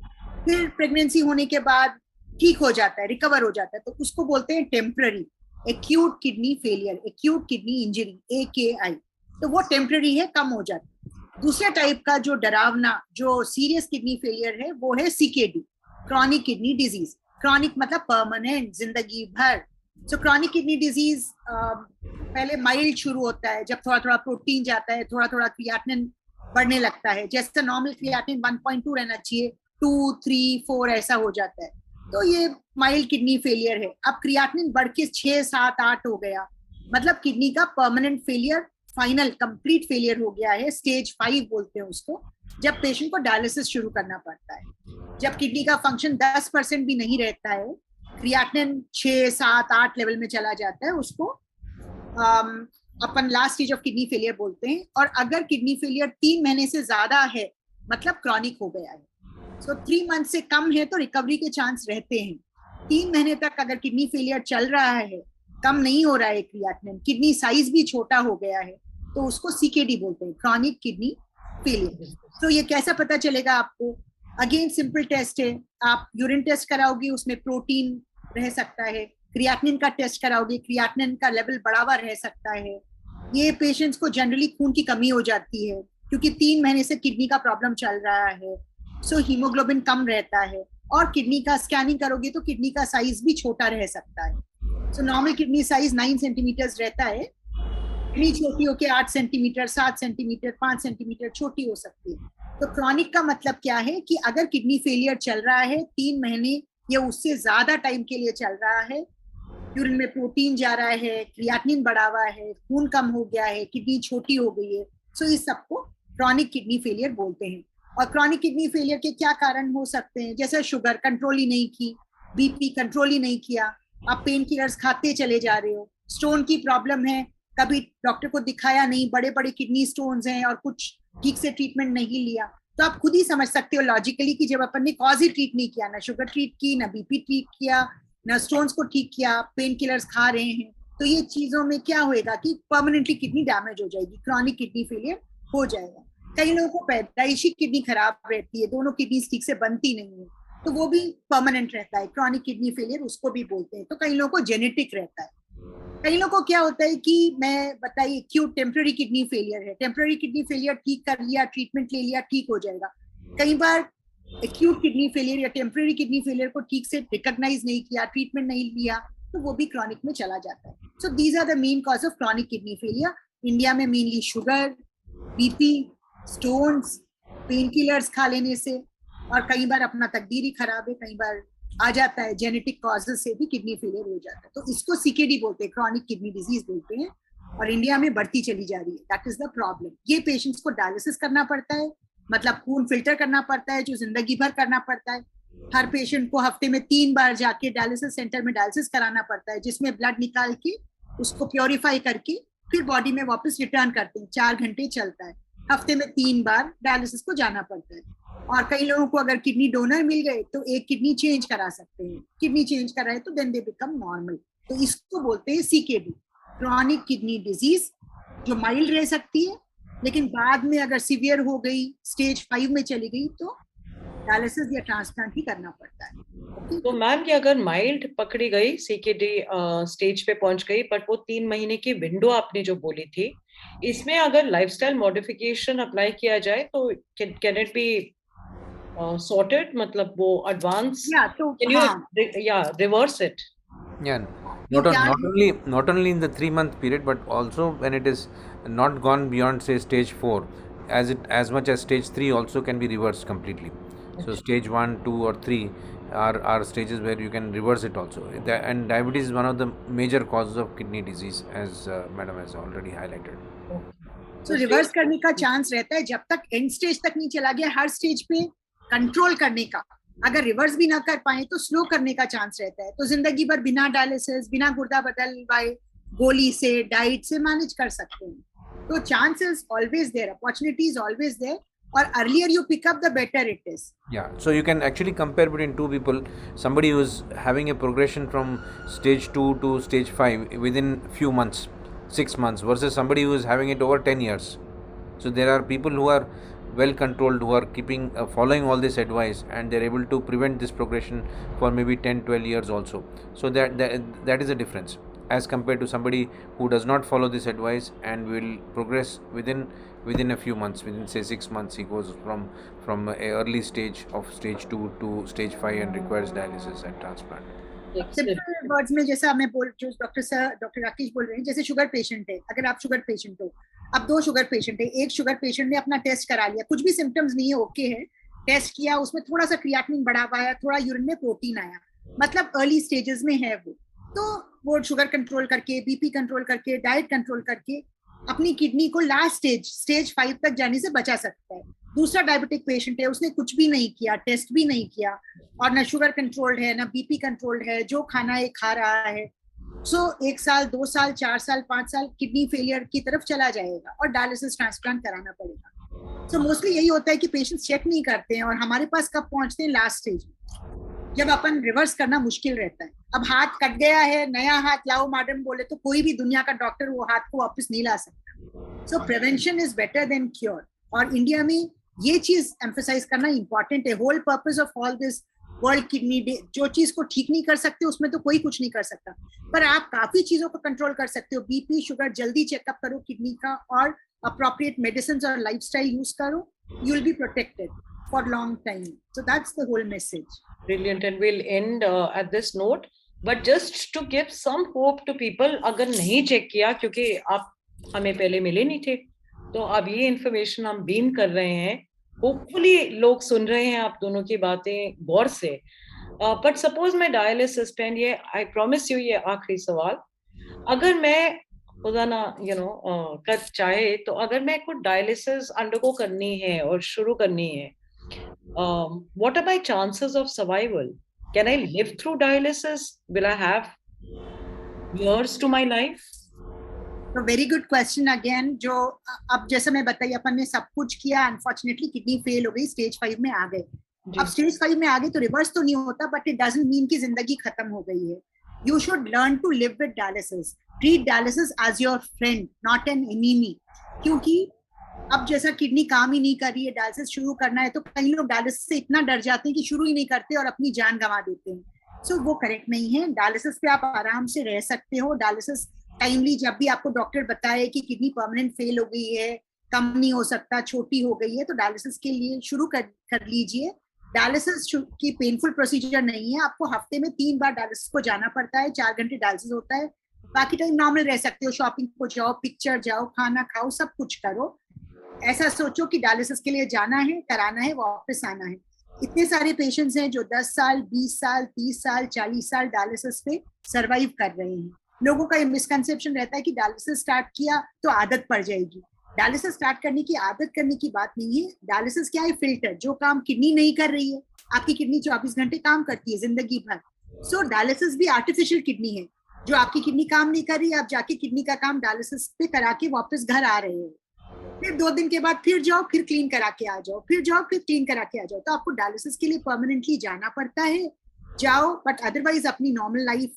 फिर प्रेगनेंसी होने के बाद ठीक हो जाता है, रिकवर हो जाता है, तो उसको बोलते हैं temporary acute kidney failure, acute kidney injury, AKI। तो वो टेम्पररी है, कम हो जाता है। दूसरा टाइप का जो डरावना, जो सीरियस किडनी फेलियर है, वो है CKD, chronic kidney disease. Chronic मतलब परमानेंट, जिंदगी भर। सो क्रॉनिक किडनी डिजीज पहले माइल्ड शुरू होता है, जब थोड़ा थोड़ा प्रोटीन जाता है, थोड़ा थोड़ा क्रियाटिनिन बढ़ने लगता है। जैसे नॉर्मल क्रियाटिनिन 1.2 रहना चाहिए, 2, 3, 4 ऐसा हो जाता है, तो ये माइल्ड किडनी फेलियर है। अब क्रियाटिनिन बढ़ के 6, 7, 8 हो गया, मतलब किडनी का permanent failure, final complete failure हो गया है। स्टेज 5 बोलते हैं उसको, जब पेशेंट को डायलिसिस शुरू करना पड़ता है। जब किडनी का फंक्शन 10% भी नहीं रहता है, क्रियाटिनिन 6, 7, 8 लेवल में चला जाता है, उसको अपन last stage of kidney failure बोलते हैं। और अगर किडनी फेलियर 3 महीने से ज्यादा है, मतलब क्रॉनिक हो गया है, सो 3 मंथ से कम है तो रिकवरी के चांस रहते हैं। 3 महीने तक अगर किडनी फेलियर चल रहा है, कम नहीं हो रहा है क्रिएटिनिन, किडनी साइज भी छोटा हो गया है, तो उसको सीकेडी बोलते हैं, क्रॉनिक किडनी फेलियर। तो ये कैसा पता चलेगा आपको? अगेन सिंपल टेस्ट है, आप यूरिन टेस्ट कराओगे, उसमें प्रोटीन रह सकता है। क्रिएटिनिन का टेस्ट कराओगे, क्रिएटिनिन का लेवल बढ़ा हुआ रह सकता है। ये पेशेंट्स को जनरली खून की कमी हो जाती है क्योंकि 3 महीने से किडनी का प्रॉब्लम चल रहा है, सो हीमोग्लोबिन कम रहता है। और किडनी का स्कैनिंग करोगे तो किडनी का साइज भी छोटा रह सकता है। So normal kidney size 9 centimetre रहता है, किडनी छोटी होकर 8 सेंटीमीटर, 7 सेंटीमीटर, 5 सेंटीमीटर छोटी हो सकती है। तो क्रॉनिक का मतलब क्या है कि अगर किडनी फेलियर चल रहा है 3 महीने या उससे ज्यादा टाइम के लिए चल रहा है, यूरिन में प्रोटीन जा रहा है, क्रिएटिनिन बढ़ा हुआ है, खून कम हो गया है, किडनी छोटी हो गई है, सो इस सबको क्रॉनिक किडनी फेलियर बोलते हैं। और क्रॉनिक किडनी फेलियर के क्या कारण हो सकते हैं? जैसे शुगर कंट्रोल ही नहीं की, बीपी कंट्रोल ही नहीं किया, आप पेन किलर्स खाते चले जा रहे हो, स्टोन की प्रॉब्लम है, कभी डॉक्टर को दिखाया नहीं, बड़े बड़े किडनी स्टोन्स हैं और कुछ ठीक से ट्रीटमेंट नहीं लिया, तो आप खुद ही समझ सकते हो लॉजिकली कि जब अपन ने कॉज ही ट्रीट नहीं किया, ना शुगर ट्रीट की, ना बीपी ट्रीट किया, ना स्टोन्स को ठीक किया, पेन किलर्स खा रहे हैं, तो ये चीजों में क्या होएगा कि परमानेंटली किडनी डैमेज हो जाएगी, क्रॉनिक किडनी फेलियर हो जाएगा। कई लोगों को पैदाइशी किडनी खराब रहती है, दोनों किडनी ठीक से बनती नहीं है, तो वो भी परमानेंट रहता है, क्रॉनिक किडनी फेलियर उसको भी बोलते हैं। तो कई लोगों को जेनेटिक रहता है। कई लोगों को क्या होता है कि मैं बताइए एक्यूट टेम्पररी किडनी फेलियर है, टेम्पररी किडनी फेलियर ठीक कर लिया, ट्रीटमेंट ले लिया, ठीक हो जाएगा। कई बार एक्यूट किडनी फेलियर या टेम्पररी किडनी फेलियर को ठीक से रिकॉग्नाइज नहीं किया, ट्रीटमेंट नहीं लिया, तो वो भी क्रॉनिक में चला जाता है। So these are the main cause of chronic kidney failure. India में mainly sugar, BP, stones, painkillers खा लेने से, और कई बार अपना तकदीर ही खराब है, कई बार आ जाता है जेनेटिक कॉजेज से भी किडनी फेलियर हो जाता है, तो इसको सीकेडी बोलते हैं, क्रॉनिक किडनी डिजीज बोलते हैं। और इंडिया में बढ़ती चली जा रही है, दैट इज द प्रॉब्लम। ये पेशेंट्स को डायलिसिस करना पड़ता है, मतलब खून फिल्टर करना पड़ता है, जो जिंदगी भर करना पड़ता है। हर पेशेंट को हफ्ते में 3 बार जाके डायलिसिस सेंटर में डायलिसिस कराना पड़ता है, जिसमें ब्लड निकाल के उसको प्योरीफाई करके फिर बॉडी में वापस रिटर्न करते हैं। 4 घंटे चलता है, हफ्ते में 3 बार डायलिसिस को जाना पड़ता है। और कई लोगों को अगर किडनी डोनर मिल गए तो एक किडनी चेंज करा सकते हैं, किडनी चेंज कराए तो देन दे बिकम नॉर्मल। तो इसको बोलते हैं सीकेडी, क्रॉनिक किडनी डिजीज, जो माइल्ड रह सकती है लेकिन बाद में अगर सीवियर हो गई, स्टेज 5 में चली गई, तो डायलिसिस या ट्रांसप्लांट ही करना पड़ता है। तो मैम कि अगर माइल्ड पकड़ी गई, सीकेडी स्टेज पे पहुंच गई, बट वो 3 महीने की विंडो आपने जो बोली थी, इसमें अगर लाइफस्टाइल मॉडिफिकेशन अप्लाई किया जाए तो कैन इट बी sorted, मतलब वो advance, या तो can you reverse it? Yeah, not only in the 3-month period, but also when it is not gone beyond say stage 4, as much as stage 3 also can be reversed completely. So stage 1, 2 or 3 are stages where you can reverse it also. And diabetes is one of the major causes of kidney disease, as madam has already highlighted. So reverse करने का chance रहता है जब तक and stage तक नहीं चला गया, हर स्टेज पे कंट्रोल करने का। अगर रिवर्स भी ना कर पाए तो स्लो करने का चांस रहता है, तो जिंदगी भर बिना डायलिसिस, बिना गुर्दा बदलवाए, गोली से, डाइट से मैनेज कर सकते हैं। तो chance is always there, opportunity is always there, और earlier you pick up the better it is. Yeah, so you can actually compare between two people, somebody who is having a progression from stage 2 to stage 5 within few months, 6 months, versus somebody who is having it over 10 years. So there are people who are well controlled, who are keeping following all this advice, and they're able to prevent this progression for maybe 10-12 years also. So that is a difference as compared to somebody who does not follow this advice and will progress within a few months, within say 6 months, he goes from a early stage of stage 2 to stage 5 and requires dialysis and transplant. Simple words में जैसा मैं जो doctor Rakesh बोल रहे हैं, जैसे sugar patient है, अगर आप शुगर पेशेंट हो, अब 2 शुगर पेशेंट है, एक शुगर पेशेंट ने अपना टेस्ट करा लिया, कुछ भी सिम्टम्स नहीं है, ओके है, टेस्ट किया, उसमें थोड़ा सा क्रिएटिनिन बढ़ा हुआ है, थोड़ा यूरिन में प्रोटीन आया, मतलब अर्ली स्टेजेस में है वो, तो वो शुगर कंट्रोल करके, बीपी कंट्रोल करके, डाइट कंट्रोल करके अपनी किडनी को लास्ट स्टेज 5 तक जाने से बचा सकता है। दूसरा डायबिटिक पेशेंट है, उसने कुछ भी नहीं किया, टेस्ट भी नहीं किया, और ना शुगर कंट्रोल्ड है, ना बीपी कंट्रोल्ड है, जो खाना है खा रहा है, सो 1 साल 2 साल 4 साल 5 साल किडनी फेलियर की तरफ चला जाएगा और डायलिसिस ट्रांसप्लांट कराना पड़ेगा। सो मोस्टली यही होता है कि पेशेंट्स चेक नहीं करते हैं और हमारे पास कब पहुंचते हैं, लास्ट स्टेज में, जब अपन रिवर्स करना मुश्किल रहता है। अब हाथ कट गया है, नया हाथ लाओ मैडम बोले तो कोई भी दुनिया का डॉक्टर वो हाथ को वापस नहीं ला सकता। So prevention is better than cure, और इंडिया में ये चीज एम्फेसाइज करना इंपॉर्टेंट है। Whole purpose of all this world kidney day, जो चीज को ठीक नहीं कर सकते उसमें तो कोई कुछ नहीं कर सकता, पर आप काफी चीजों को कंट्रोल कर सकते हो। बीपी शुगर जल्दी चेकअप करो किडनी का, और appropriate medicines और lifestyle यूज करो, you will be protected for long time. So that's the whole message. Brilliant, and we'll end at this note. But just to give some hope to people, अगर नहीं check किया, क्योंकि आप हमें पहले मिले नहीं थे, तो अब ये इन्फॉर्मेशन हम बीम कर रहे हैं, होपफुली लोग सुन रहे हैं आप दोनों की बातें गौर से। बट सपोज मैं डायलिसिस पे, ये आई प्रॉमिस यू ये आखिरी सवाल, अगर मैं खुदाना कर चाहे तो अगर मैं कुछ डायलिसिस अंडरगो करनी है और शुरू करनी है, what are my chances of survival? Can I live through dialysis? Will I have years to my life? तो वेरी गुड क्वेश्चन अगेन। जो अब जैसे मैं बताइए, अपन ने सब कुछ किया, अनफॉर्चुनेटली किडनी फेल हो गई, स्टेज 5 में आ गए। अब स्टेज 5 में आ गए तो रिवर्स तो नहीं होता, बट इट डजंट मीन कि जिंदगी खत्म हो गई है। You should learn to live with dialysis, treat dialysis as your friend not an enemy. क्योंकि अब जैसा किडनी काम ही नहीं कर रही है, डायलिसिस शुरू करना है, तो कई लोग डायलिसिस से इतना डर जाते हैं कि शुरू ही नहीं करते और अपनी जान गंवा देते हैं। सो वो करेक्ट नहीं है। डायलिसिस पे आप आराम से रह सकते हो। डायलिसिस टाइमली, जब भी आपको डॉक्टर बताए कि किडनी परमानेंट फेल हो गई है, कम नहीं हो सकता, छोटी हो गई है, तो डायलिसिस के लिए शुरू कर लीजिए। डायलिसिस की पेनफुल प्रोसीजर नहीं है। आपको हफ्ते में 3 बार डायलिसिस को जाना पड़ता है, 4 घंटे डायलिसिस होता है। बाकी टाइम नॉर्मल रह सकते हो, शॉपिंग को जाओ, पिक्चर जाओ, खाना खाओ, सब कुछ करो। ऐसा सोचो कि डायलिसिस के लिए जाना है, कराना है, वापस आना है। इतने सारे पेशेंट्स हैं जो 10 साल 20 साल 30 साल 40 साल डायलिसिस पे सरवाइव कर रहे हैं। लोगों का ये मिसकंसेप्शन रहता है कि डायलिसिस स्टार्ट किया तो आदत पड़ जाएगी। डायलिसिस स्टार्ट करने की, आदत करने की बात नहीं है। डायलिसिस क्या है? फिल्टर, जो काम किडनी नहीं कर रही है। आपकी किडनी 24 घंटे काम करती है जिंदगी भर। सो डायलिसिस भी आर्टिफिशियल किडनी है, जो आपकी किडनी काम नहीं कर रही है, आप जाके किडनी का काम डायलिसिस पे करा के वापस घर आ रहे हो। फिर 2 दिन के बाद फिर जाओ, फिर क्लीन करा के आ जाओ, फिर जाओ, फिर क्लीन करा के आ जाओ। तो आपको डायलिसिस के लिए परमानेंटली जाना पड़ता है, जाओ, बट अदरवाइज अपनी नॉर्मल लाइफ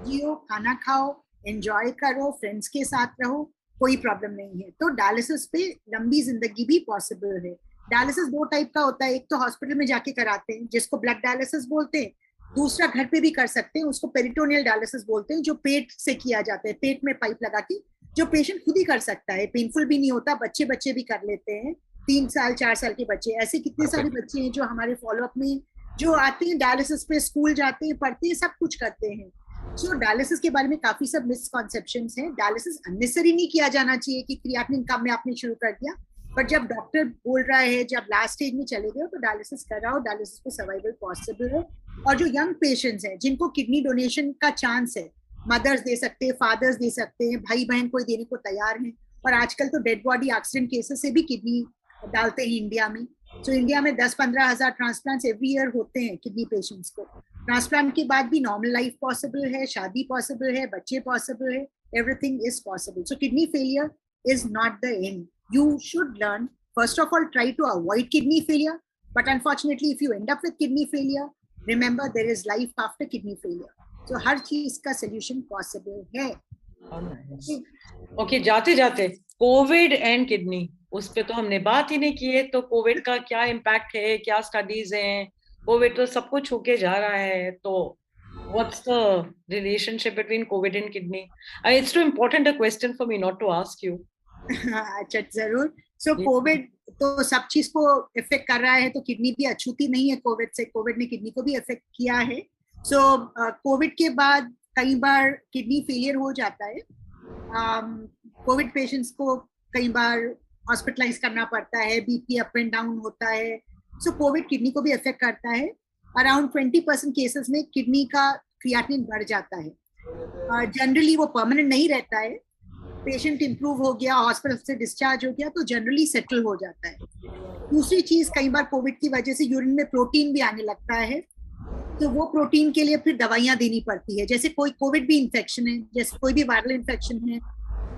जियो, खाना खाओ, एंजॉय करो, फ्रेंड्स के साथ रहो, कोई प्रॉब्लम नहीं है। तो डायलिसिस पे लंबी जिंदगी भी पॉसिबल है। डायलिसिस 2 टाइप का होता है, एक तो हॉस्पिटल में जाके कराते हैं जिसको ब्लड डायलिसिस बोलते हैं, दूसरा घर पे भी कर सकते हैं, उसको पेरिटोनियल डायलिसिस बोलते हैं, जो पेट से किया जाता है, पेट में पाइप लगा के, जो पेशेंट खुद ही कर सकता है, पेनफुल भी नहीं होता, बच्चे भी कर लेते हैं, 3 साल 4 साल के बच्चे। ऐसे कितने सारे बच्चे हैं जो हमारे फॉलोअप में जो आते हैं डायलिसिस पे, स्कूल जाते हैं, पढ़ते हैं, सब कुछ करते हैं। सो डायलिसिस के बारे में काफी सब मिसकॉन्सेप्शंस हैं। डायलिसिस अननेसेसरी नहीं किया जाना चाहिए कि क्रिएटिनिन कम में आपने शुरू कर दिया, बट जब डॉक्टर बोल रहा है, जब लास्ट स्टेज में चले गए तो डायलिसिस कराओ, डायलिसिस पे सर्वाइवल पॉसिबल है। और जो यंग पेशेंट्स हैं जिनको किडनी डोनेशन का चांस है, मदर्स दे सकते हैं, फादर्स दे सकते हैं, भाई बहन कोई देने को तैयार हैं। और आजकल तो डेड बॉडी एक्सीडेंट केसेस से भी किडनी डालते हैं इंडिया में। तो इंडिया में 10-15 हजार ट्रांसप्लांट्स एवरी ईयर होते हैं किडनी पेशेंट्स को। ट्रांसप्लांट के बाद भी नॉर्मल लाइफ पॉसिबल है, शादी पॉसिबल है, बच्चे पॉसिबल है, everything is possible. So kidney failure is not the end. You should learn, first of all, try to avoid kidney failure. But unfortunately, if you end up with kidney failure, remember there is life after kidney failure. So हर चीज का solution possible है। Okay, जाते जाते Covid and kidney, उस पे तो हमने बात ही नहीं की है। तो कोविड का क्या इम्पैक्ट है, क्या स्टडीज हैं? कोविड तो सब कुछ होके जा रहा है, तो what's the relationship between COVID and kidney? It's too important a question for me not to ask you. अच्छा, जरूर। सो कोविड तो सब चीज को इफेक्ट कर रहा है, तो किडनी भी अछूती नहीं है कोविड से। कोविड ने किडनी को भी इफेक्ट किया है। सो कोविड के बाद कई बार किडनी फेलियर हो जाता है। कोविड पेशेंट्स को कई बार हॉस्पिटलाइज करना पड़ता है, बीपी अप एंड डाउन होता है। सो कोविड किडनी को भी इफेक्ट करता है। अराउंड 20% केसेस में किडनी का क्रिएटिनिन बढ़ जाता है। जनरली वो परमानेंट नहीं रहता है। पेशेंट इंप्रूव हो गया, हॉस्पिटल से डिस्चार्ज हो गया, तो जनरली सेटल हो जाता है। दूसरी चीज, कई बार कोविड की वजह से यूरिन में प्रोटीन भी आने लगता है, तो वो प्रोटीन के लिए फिर दवाइयां देनी पड़ती है। जैसे कोई कोविड भी इन्फेक्शन है, जैसे कोई भी वायरल इन्फेक्शन है,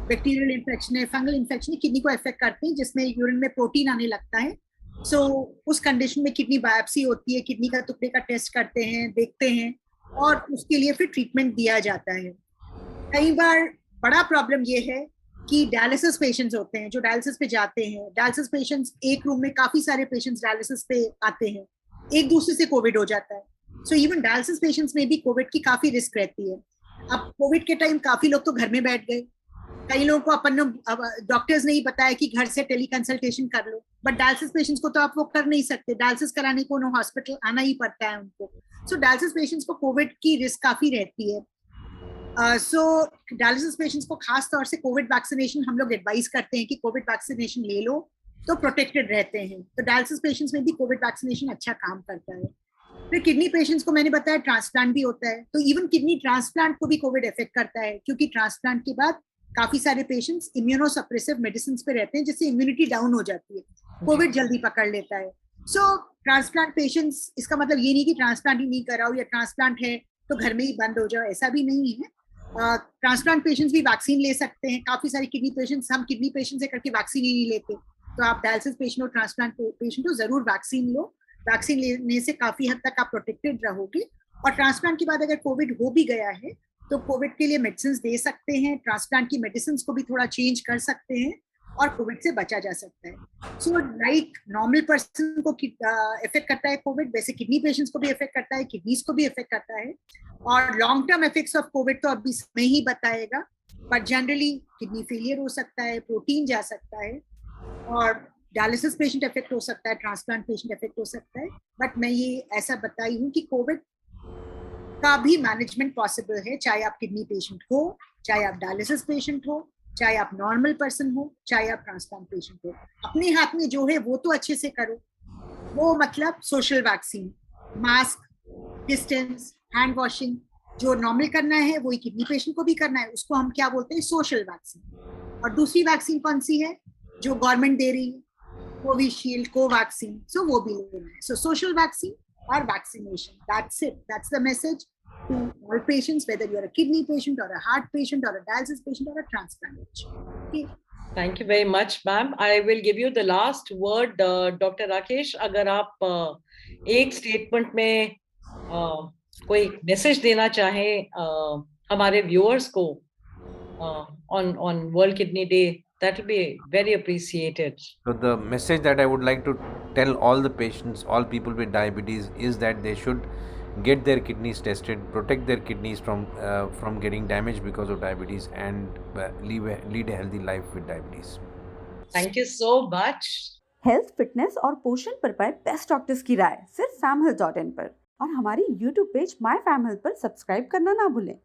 बैक्टीरियल इन्फेक्शन है, फंगल इन्फेक्शन है, किडनी को अफेक्ट करते हैं, जिसमें यूरिन में प्रोटीन आने लगता है। सो उस कंडीशन में किडनी बायोप्सी होती है, किडनी का टुकड़े का टेस्ट करते हैं, देखते हैं, और उसके लिए फिर ट्रीटमेंट दिया जाता है। कई बार बड़ा प्रॉब्लम ये है कि डायलिसिस पेशेंट्स होते हैं जो डायलिसिस पे जाते हैं। डायलिसिस पेशेंट्स, एक रूम में काफी सारे पेशेंट्स डायलिसिस पे आते हैं, एक दूसरे से कोविड हो जाता है। सो इवन डायलिसिस पेशेंट्स में भी कोविड की काफी रिस्क रहती है। अब कोविड के टाइम काफी लोग तो घर में बैठ गए, कई लोगों को अपन डॉक्टर्स ने ही बताया कि घर से टेली कंसल्टेशन कर लो, बट डायलिसिस पेशेंट्स को तो आप वो कर नहीं सकते, डायलिसिस कराने को उन्हें हॉस्पिटल आना ही पड़ता है उनको। सो डायलिसिस पेशेंट्स को कोविड की रिस्क काफी रहती है। सो डायलिसिस पेशेंट्स को खास तौर से कोविड वैक्सीनेशन हम लोग एडवाइस करते हैं कि कोविड वैक्सीनेशन ले लो तो प्रोटेक्टेड रहते हैं। तो डायलिसिस पेशेंट्स में भी कोविड वैक्सीनेशन अच्छा काम करता है। फिर किडनी पेशेंट्स को मैंने बताया ट्रांसप्लांट भी होता है, तो इवन किडनी ट्रांसप्लांट को भी कोविड अफेक्ट करता है, क्योंकि ट्रांसप्लांट के बाद काफी सारे पेशेंट्स इम्यूनोसप्रेसिव मेडिसिन पे रहते हैं, जिससे इम्यूनिटी डाउन हो जाती है, कोविड जल्दी पकड़ लेता है। सो ट्रांसप्लांट पेशेंट्स, इसका मतलब ये नहीं कि ट्रांसप्लांट ही नहीं कराओ या ट्रांसप्लांट है तो घर में ही बंद हो जाओ, ऐसा भी नहीं है। ट्रांसप्लांट पेशेंट्स भी वैक्सीन ले सकते हैं। काफी सारे किडनी पेशेंट्स, हम किडनी पेशेंट से करके वैक्सीन ही नहीं लेते, तो आप डायलिसिस पेशेंट और ट्रांसप्लांट पेशेंट हो जरूर वैक्सीन लो। वैक्सीन लेने से काफी हद तक आप प्रोटेक्टेड रहोगे। और ट्रांसप्लांट के बाद अगर कोविड हो भी गया है तो कोविड के लिए मेडिसिन दे सकते हैं, ट्रांसप्लांट की मेडिसिन को भी थोड़ा चेंज कर सकते हैं और कोविड से बचा जा सकता है। सो लाइक नॉर्मल पर्सन को इफेक्ट करता है कोविड, वैसे किडनी पेशेंट्स को भी इफेक्ट करता है, किडनीज को भी इफेक्ट करता है। और long term effects of Covid तो अभी समय ही बताएगा, बट जनरली किडनी फेलियर हो सकता है, प्रोटीन जा सकता है, और डायलिसिस पेशेंट इफेक्ट हो सकता है, ट्रांसप्लांट पेशेंट इफेक्ट हो सकता है। बट मैं ये ऐसा बताई हूँ कि कोविड का भी मैनेजमेंट पॉसिबल है, चाहे आप किडनी पेशेंट हो, चाहे आप डायलिसिस पेशेंट हो, चाहे आप नॉर्मल पर्सन हो, चाहे आप ट्रांसप्लांट पेशेंट हो। अपने हाथ में जो है वो तो अच्छे से करो। वो मतलब social vaccine, mask, distance, hand washing, जो नॉर्मल करना है वही किडनी पेशेंट को भी करना है, उसको हम क्या बोलते हैं, सोशल वैक्सीन। और दूसरी वैक्सीन कौन सी है जो गवर्नमेंट दे रही है, कोविशील्ड, कोवैक्सीन, सो वो भी लेना है। So social vaccine or vaccination. That's it. That's the message to all patients, whether you're a kidney patient or a heart patient or a dialysis patient or a transplant patient. Okay. Thank you very much, ma'am. I will give you the last word, Dr. Rakesh. अगर आप एक statement में कोई message देना चाहें हमारे viewers को on World Kidney Day, that will be very appreciated. So the message that I would like to tell all the patients, all people with diabetes, is that they should get their kidneys tested, protect their kidneys from getting damaged because of diabetes, and lead a healthy life with diabetes. Thank you so much. Health, fitness और पोषण पर पाए best doctors की राय सिर्फ famhealth.in पर, और हमारी YouTube page my fam health पर सब्सक्राइब करना ना भूलें।